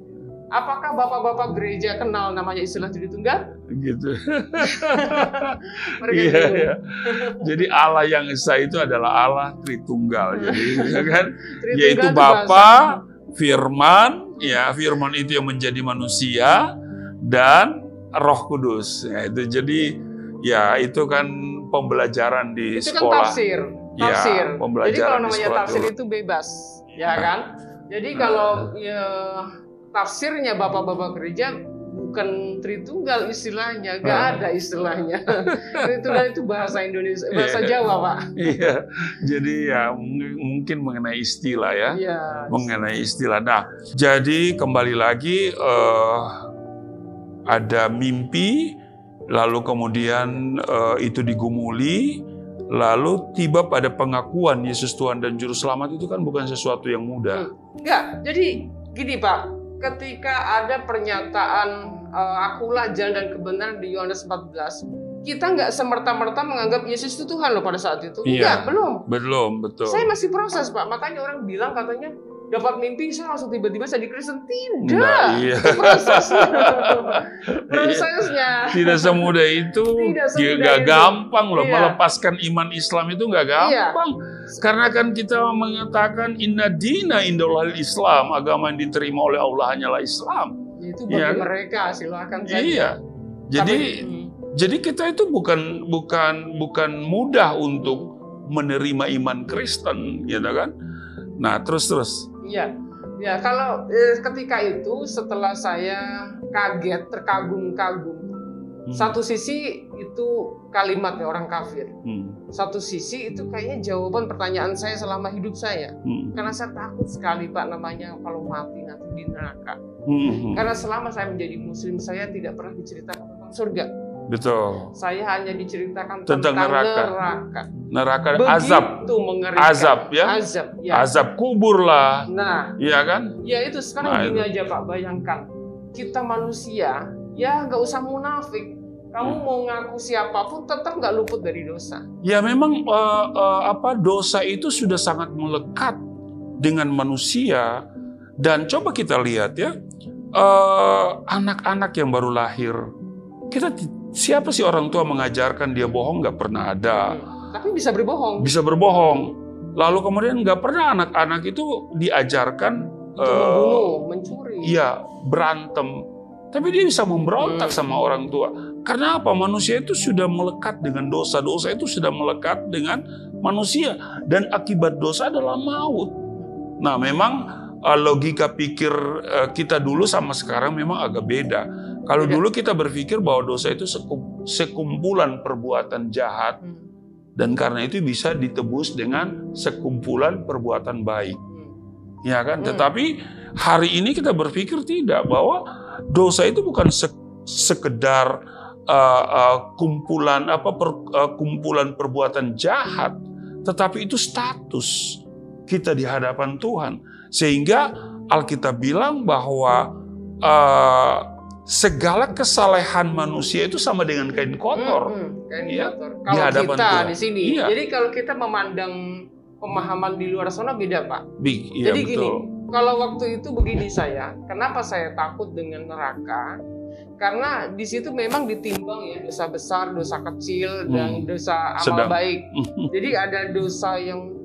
Apakah bapak-bapak gereja kenal namanya istilah Tritunggal? Gitu. Iya. Jadi Allah yang esa itu adalah Allah Tritunggal. Jadi kan, yaitu Bapa, Firman, ya Firman itu yang menjadi manusia dan Roh Kudus. Ya, itu jadi ya itu kan pembelajaran di itu sekolah. Itu kan tafsir. Jadi kalau namanya tafsir itu bebas, ya kan? Jadi kalau tafsirnya bapak-bapak gereja bukan Tritunggal istilahnya, nggak ada istilahnya. Tritunggal itu bahasa Indonesia, bahasa Jawa Pak. Iya, jadi ya mungkin mengenai istilah ya, mengenai istilah. Nah, jadi kembali lagi ada mimpi, lalu kemudian itu digumuli, lalu tiba pada pengakuan Yesus Tuhan dan Juru Selamat itu kan bukan sesuatu yang mudah. Enggak, jadi gini Pak. Ketika ada pernyataan akulah jalan dan kebenaran di Yohanes 14, kita nggak semerta-merta menganggap Yesus itu Tuhan loh pada saat itu. Iya, enggak, belum. Betul. Saya masih proses Pak, makanya orang bilang katanya dapat mimpi saya langsung tiba-tiba jadi Kristen. Tidak, itu prosesnya. Tidak semudah itu, nggak gampang loh. Melepaskan iman Islam itu nggak gampang. Karena kan kita mengatakan inna dina indallahil Islam, agama yang diterima oleh Allah hanyalah Islam. Itu bagi mereka, silakan saja. Iya. Jadi kita itu bukan mudah untuk menerima iman Kristen, gitu kan? Nah, terus. Iya. Ya, kalau ketika itu setelah saya kaget, terkagum-kagum. Satu sisi itu kalimatnya orang kafir. Satu sisi itu kayaknya jawaban pertanyaan saya selama hidup saya. Karena saya takut sekali Pak namanya kalau mati nanti di neraka. Karena selama saya menjadi muslim saya tidak pernah diceritakan tentang surga. Betul. Saya hanya diceritakan tentang neraka. Neraka azab. Begitu mengerikan. Azab ya. Azab kubur lah. Nah, iya kan? Ya itu sekarang gini aja Pak, bayangkan kita manusia, ya nggak usah munafik. Kamu mau ngaku siapapun tetap nggak luput dari dosa. Ya memang dosa itu sudah sangat melekat dengan manusia. Dan coba kita lihat ya, anak-anak yang baru lahir, siapa sih orang tua mengajarkan dia bohong? Nggak pernah ada. Tapi bisa berbohong. Bisa berbohong. Lalu kemudian nggak pernah anak-anak itu diajarkan membunuh, mencuri. Iya, berantem. Tapi dia bisa memberontak sama orang tua. Karena apa? Manusia itu sudah melekat dengan dosa. Dosa itu sudah melekat dengan manusia. Dan akibat dosa adalah maut. Nah, memang logika pikir kita dulu sama sekarang memang agak beda. Kalau dulu kita berpikir bahwa dosa itu sekumpulan perbuatan jahat. Dan karena itu bisa ditebus dengan sekumpulan perbuatan baik. Ya kan? Tetapi hari ini kita berpikir tidak, bahwa dosa itu bukan sekedar kumpulan perbuatan jahat, tetapi itu status kita di hadapan Tuhan. Sehingga Alkitab bilang bahwa segala kesalehan manusia itu sama dengan kain kotor. Kain ya, kotor. Di Kalau hadapan kita Tuhan. Di sini, jadi kalau kita memandang pemahaman di luar sana beda Pak. Iya, jadi betul. gini, kalau waktu itu begini kenapa saya takut dengan neraka? Karena di situ memang ditimbang ya dosa besar, dosa kecil, dan dosa amal Sedang. baik. Jadi ada dosa yang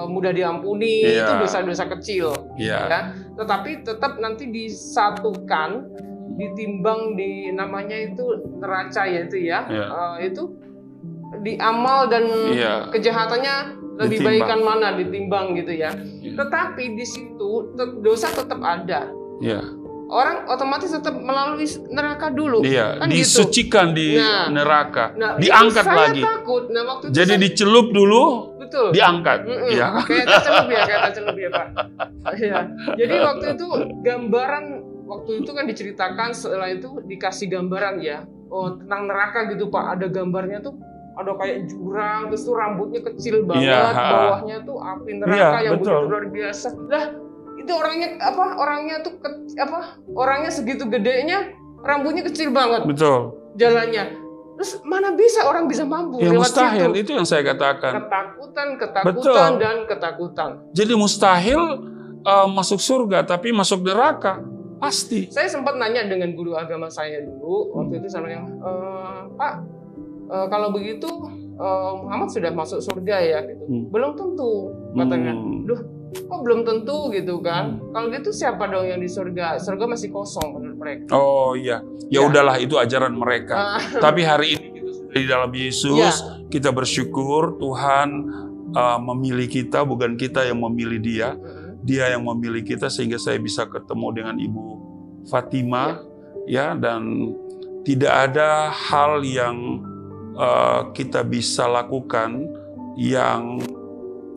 mudah diampuni, itu dosa-dosa kecil. Ya. Tetapi tetap nanti disatukan, ditimbang di namanya itu neraca ya itu ya. Itu di amal dan kejahatannya lebih baikan mana ditimbang gitu ya. Tetapi di situ dosa tetap ada. Orang otomatis tetap melalui neraka dulu. Kan disucikan gitu. di neraka, Nah, diangkat saya lagi. Takut. Nah, waktu itu jadi dicelup dulu, betul. Diangkat. Kayak tercelup ya Pak. Ya. Jadi waktu itu gambaran, waktu itu kan diceritakan, setelah itu dikasih gambaran ya, tentang neraka gitu Pak. Ada gambarnya tuh, ada kayak jurang, terus tuh rambutnya kecil banget, bawahnya tuh api neraka yang begitu luar biasa. Lah, itu orangnya tuh orangnya segitu gedenya, rambutnya kecil banget. Betul. Jalannya. Terus mana bisa orang bisa mampu lewat mustahil, situ? Itu yang saya katakan. Ketakutan dan ketakutan. Jadi mustahil masuk surga, tapi masuk neraka pasti. Saya sempat nanya dengan guru agama saya dulu, waktu itu saya bilang, Pak, kalau begitu Muhammad sudah masuk surga ya? Gitu. Belum tentu, katanya. Duh, kok belum tentu gitu kan? Kalau gitu siapa dong yang di surga? Surga masih kosong menurut mereka. Oh iya, ya udahlah, itu ajaran mereka. Tapi hari ini kita sudah di dalam Yesus, kita bersyukur Tuhan memilih kita, bukan kita yang memilih Dia. Dia yang memilih kita sehingga saya bisa ketemu dengan Ibu Fatima, dan tidak ada hal yang kita bisa lakukan yang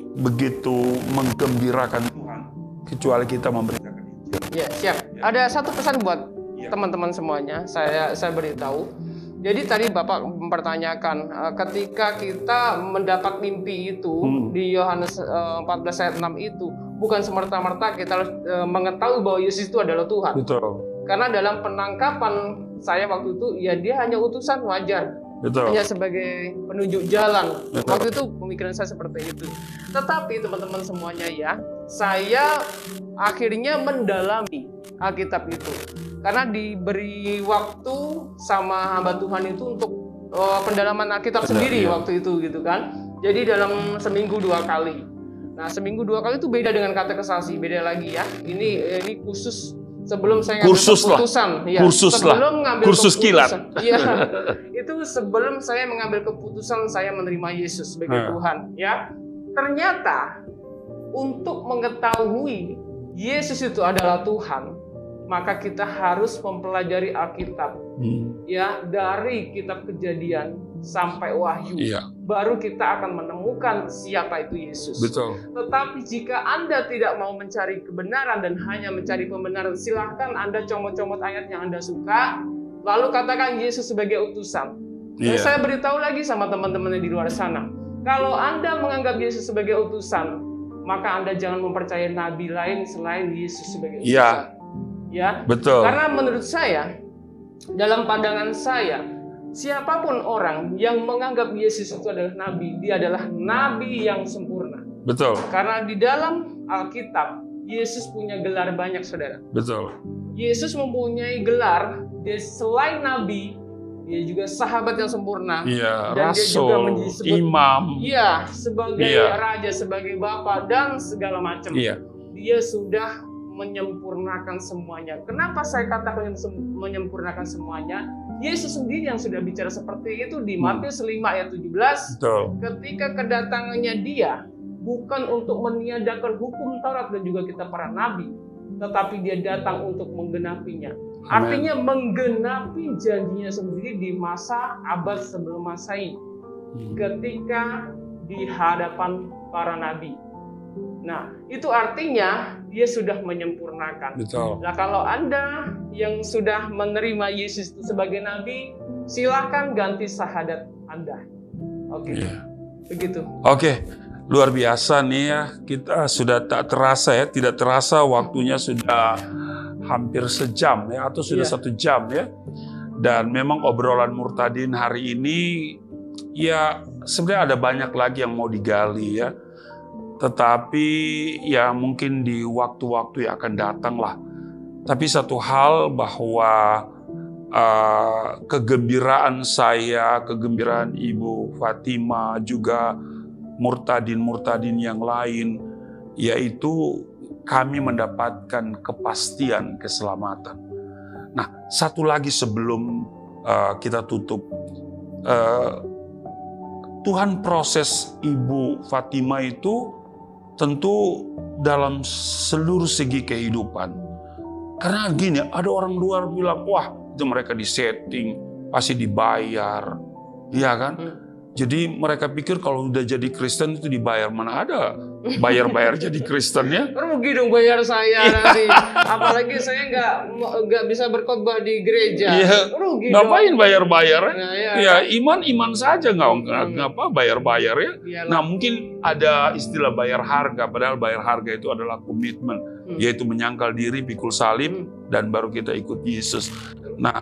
begitu menggembirakan Tuhan kecuali kita memberikan Injil. Ya, siap. Ada satu pesan buat teman-teman semuanya. Saya beritahu. Jadi tadi Bapak mempertanyakan ketika kita mendapat mimpi itu di Yohanes 14 ayat 6 itu bukan semerta-merta kita harus mengetahui bahwa Yesus itu adalah Tuhan. Betul. Karena dalam penangkapan saya waktu itu ya dia hanya utusan, wajar. Betul. Hanya sebagai penunjuk jalan. Betul. Waktu itu pemikiran saya seperti itu. Tetapi teman-teman semuanya ya, saya akhirnya mendalami Alkitab itu. Karena diberi waktu sama hamba Tuhan itu untuk pendalaman Alkitab sendiri waktu itu gitu kan. Jadi dalam seminggu 2 kali. Nah, seminggu 2 kali itu beda dengan katekisasi, beda lagi ya. Ini khusus sebelum saya ngambil keputusan, sebelum ngambil kursus kilat. Itu sebelum saya mengambil keputusan saya menerima Yesus sebagai Tuhan, ya. Ternyata untuk mengetahui Yesus itu adalah Tuhan, maka kita harus mempelajari Alkitab, ya, dari kitab Kejadian sampai Wahyu. Baru kita akan menemukan siapa itu Yesus. Betul. Tetapi jika Anda tidak mau mencari kebenaran dan hanya mencari pembenaran, silahkan Anda comot-comot ayat yang Anda suka, lalu katakan Yesus sebagai utusan. Dan saya beritahu lagi sama teman-teman di luar sana, kalau Anda menganggap Yesus sebagai utusan, maka Anda jangan mempercayai nabi lain selain Yesus sebagai utusan. Ya, betul. Karena menurut saya, dalam pandangan saya, siapapun orang yang menganggap Yesus itu adalah nabi, dia adalah nabi yang sempurna. Betul. Karena di dalam Alkitab, Yesus punya gelar banyak, saudara. Betul. Yesus mempunyai gelar, dia selain nabi, dia juga sahabat yang sempurna. Dan rasul, dia juga disebut imam. Sebagai raja, sebagai bapa, dan segala macam. Dia sudah menyempurnakan semuanya. Kenapa saya katakan menyempurnakan semuanya? Yesus sendiri yang sudah bicara seperti itu di Matius 5 ayat 17. Betul. Ketika kedatangannya dia bukan untuk meniadakan hukum Taurat dan juga kitab para nabi, tetapi dia datang untuk menggenapinya. Artinya menggenapi janjinya sendiri di masa abad sebelum Masehi, ketika di hadapan para nabi. Nah, itu artinya dia sudah menyempurnakan. Betul. Nah, kalau Anda yang sudah menerima Yesus sebagai nabi, silahkan ganti syahadat Anda. Oke. Begitu. Oke. Luar biasa nih ya. Kita sudah tak terasa ya, tidak terasa waktunya sudah hampir sejam ya, atau sudah 1 jam ya. Dan memang obrolan Murtadin hari ini ya sebenarnya ada banyak lagi yang mau digali ya. Tetapi ya mungkin di waktu-waktu yang akan datang lah. Tapi satu hal bahwa kegembiraan saya, kegembiraan Ibu Fatima, juga murtadin-murtadin yang lain, yaitu kami mendapatkan kepastian keselamatan. Nah, satu lagi sebelum kita tutup, Tuhan proses Ibu Fatima itu tentu dalam seluruh segi kehidupan. Karena gini, ada orang luar bilang, wah itu mereka disetting, pasti dibayar, iya kan? Jadi mereka pikir kalau udah jadi Kristen itu dibayar. Mana ada bayar-bayar jadi Kristen ya? Rugi dong bayar saya nanti. Apalagi saya nggak bisa berkhotbah di gereja. Ya, Rugi ngapain dong. bayar-bayar? Nah, ya iman saja, ngapa bayar-bayar ya? Iyalah. Nah mungkin ada istilah bayar harga, padahal bayar harga itu adalah komitmen, yaitu menyangkal diri, pikul salib, dan baru kita ikut Yesus. Nah,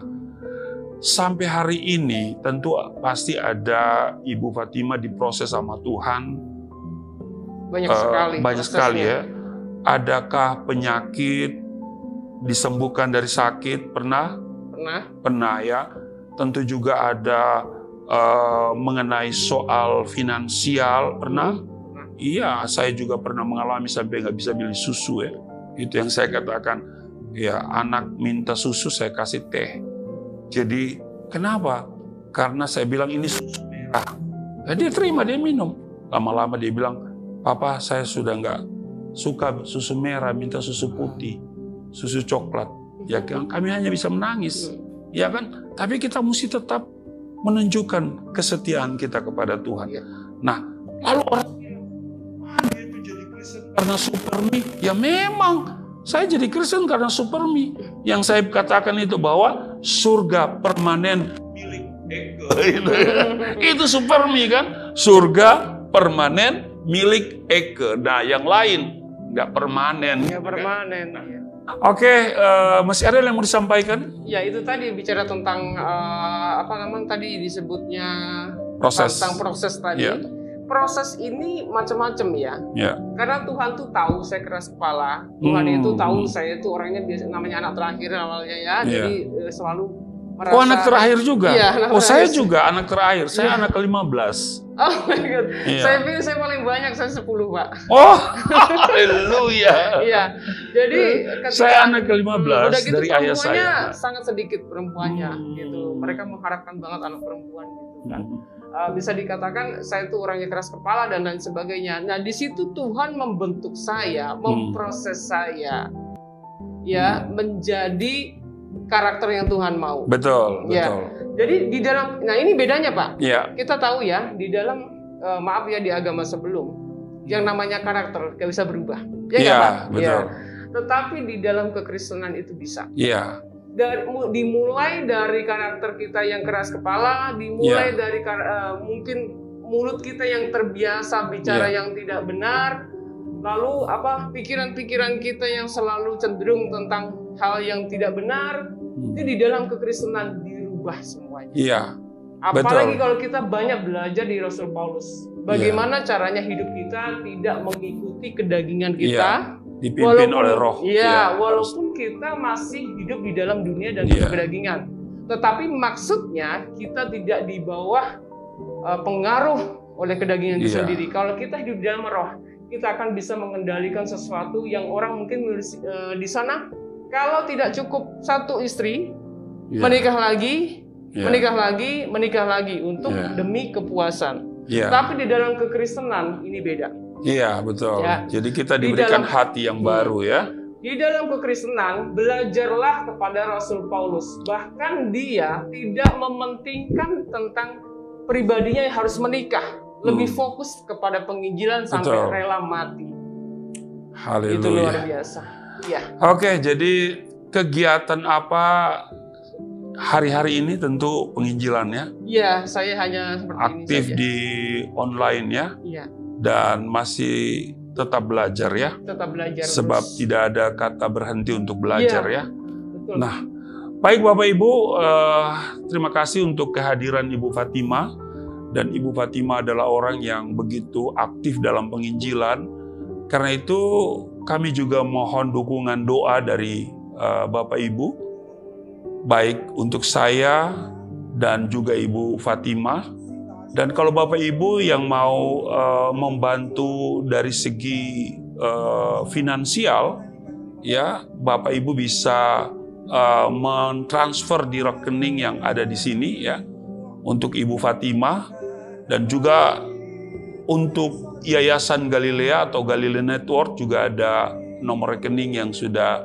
sampai hari ini tentu pasti ada Ibu Fatima diproses sama Tuhan. Banyak sekali ya. Adakah penyakit disembuhkan dari sakit? Pernah ya. Tentu juga ada mengenai soal finansial. Pernah? Iya, saya juga pernah mengalami sampai nggak bisa beli susu ya. Itu yang saya katakan. Ya, anak minta susu saya kasih teh. Jadi kenapa? Karena saya bilang ini susu merah. Dia terima, dia minum. Lama-lama dia bilang, Papa saya sudah nggak suka susu merah, minta susu putih, susu coklat. Ya kami hanya bisa menangis. Ya kan? Tapi kita mesti tetap menunjukkan kesetiaan kita kepada Tuhan. Nah, lalu orang dia itu jadi Kristen karena supermi. Ya memang saya jadi Kristen karena supermi. Yang saya katakan itu bahwa surga permanen milik Eke. Itu supermi kan? Surga permanen milik Eke. Nah, yang lain nggak permanen. Nggak permanen. Oke, masih ada yang mau disampaikan? Ya itu tadi bicara tentang apa namanya tadi disebutnya Proses. tentang proses tadi. Ya. Proses ini macam-macam ya. Ya. Karena Tuhan tuh tahu saya keras kepala. Tuhan itu tahu saya itu orangnya biasa namanya anak terakhir awalnya ya. Jadi selalu merasa. Oh, anak terakhir juga? Iya, anak saya terakhir. juga anak terakhir. Saya anak ke-15. Oh my God. Iya. Saya pikir saya paling banyak, saya 10 Pak. Oh, haleluya. Iya. Jadi saya anak ke-15 udah gitu, dari ayah saya. perempuannya sangat sedikit perempuannya gitu. Mereka mengharapkan banget anak perempuan gitu kan. Bisa dikatakan saya itu orangnya keras kepala dan lain sebagainya. Nah di situ Tuhan membentuk saya, memproses saya, ya menjadi karakter yang Tuhan mau. Betul, Ya. betul. Jadi di dalam, nah ini bedanya Pak. Ya. Kita tahu ya di dalam maaf ya di agama sebelum yang namanya karakter gak bisa berubah. Ya, nggak, Pak? Betul. Ya. Tetapi di dalam kekristenan itu bisa. Iya. Dimulai dari karakter kita yang keras kepala, dimulai dari mungkin mulut kita yang terbiasa bicara yang tidak benar, lalu pikiran-pikiran kita yang selalu cenderung tentang hal yang tidak benar, itu di dalam kekristenan dirubah semuanya. Iya. Apalagi kalau kita banyak belajar di Rasul Paulus, bagaimana caranya hidup kita tidak mengikuti kedagingan kita. Dipimpin oleh roh. Iya, walaupun kita masih hidup di dalam dunia dan kedagingan. Tetapi maksudnya kita tidak di bawah pengaruh oleh kedagingan itu sendiri. Kalau kita hidup di dalam roh, kita akan bisa mengendalikan sesuatu yang orang mungkin di sana kalau tidak cukup satu istri, menikah lagi untuk demi kepuasan. Tapi di dalam kekristenan ini beda. Iya, betul. Ya. Jadi kita diberikan hati yang baru ya. Di dalam kekristenan, belajarlah kepada Rasul Paulus. Bahkan dia tidak mementingkan tentang pribadinya yang harus menikah. Lebih fokus kepada penginjilan sampai rela mati. Haleluya. Itu luar biasa. Ya. Oke, jadi kegiatan apa hari-hari ini tentu penginjilan ya? Iya, saya hanya seperti aktif ini saja. di online ya? Iya. Dan masih tetap belajar ya? Tetap belajar sebab terus. Tidak ada kata berhenti untuk belajar ya? Betul. Nah, baik Bapak Ibu, terima kasih untuk kehadiran Ibu Fatima. Dan Ibu Fatima adalah orang yang begitu aktif dalam penginjilan. Karena itu kami juga mohon dukungan doa dari Bapak Ibu. baik untuk saya dan juga Ibu Fatimah. Dan kalau Bapak Ibu yang mau membantu dari segi finansial, ya Bapak Ibu bisa mentransfer di rekening yang ada di sini ya untuk Ibu Fatimah, dan juga untuk Yayasan Galilea atau Galilea Network juga ada nomor rekening yang sudah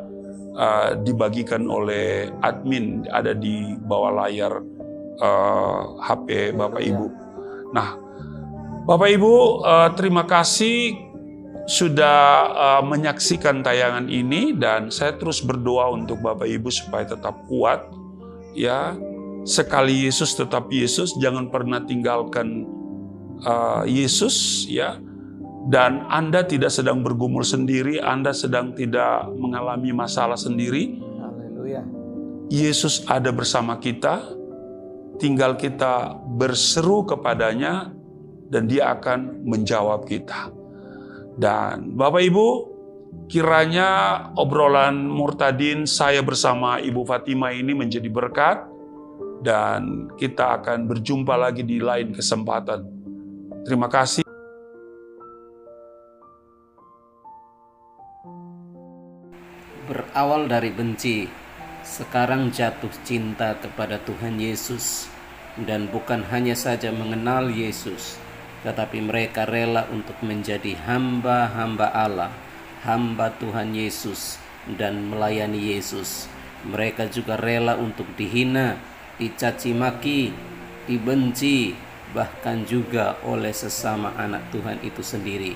dibagikan oleh admin, ada di bawah layar HP Bapak Ibu. Nah, Bapak Ibu, terima kasih sudah menyaksikan tayangan ini, dan saya terus berdoa untuk Bapak Ibu supaya tetap kuat ya. Sekali Yesus tetap Yesus, jangan pernah tinggalkan Yesus ya. Dan Anda tidak sedang bergumul sendiri, Anda sedang tidak mengalami masalah sendiri. Haleluya. Yesus ada bersama kita, tinggal kita berseru kepadanya dan Dia akan menjawab kita. Dan Bapak Ibu, kiranya obrolan Murtadin saya bersama Ibu Fatimah ini menjadi berkat, dan kita akan berjumpa lagi di lain kesempatan. Terima kasih. Berawal dari benci, sekarang jatuh cinta kepada Tuhan Yesus, dan bukan hanya saja mengenal Yesus, tetapi mereka rela untuk menjadi hamba-hamba Allah, hamba Tuhan Yesus, dan melayani Yesus. Mereka juga rela untuk dihina, dicaci maki, dibenci, bahkan juga oleh sesama anak Tuhan itu sendiri.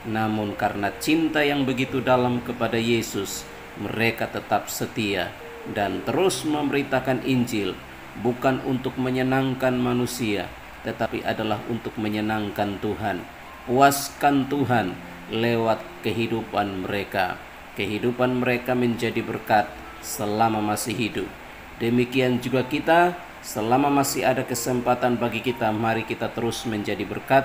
Namun karena cinta yang begitu dalam kepada Yesus, mereka tetap setia dan terus memberitakan Injil, bukan untuk menyenangkan manusia, tetapi adalah untuk menyenangkan Tuhan. Puaskan Tuhan lewat kehidupan mereka. Kehidupan mereka menjadi berkat selama masih hidup. Demikian juga kita, selama masih ada kesempatan bagi kita, mari kita terus menjadi berkat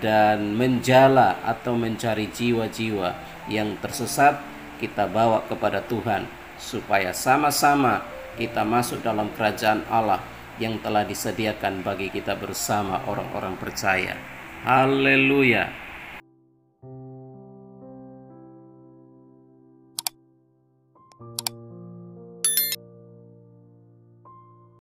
dan menjala atau mencari jiwa-jiwa yang tersesat, kita bawa kepada Tuhan, supaya sama-sama kita masuk dalam kerajaan Allah yang telah disediakan bagi kita bersama orang-orang percaya. Haleluya.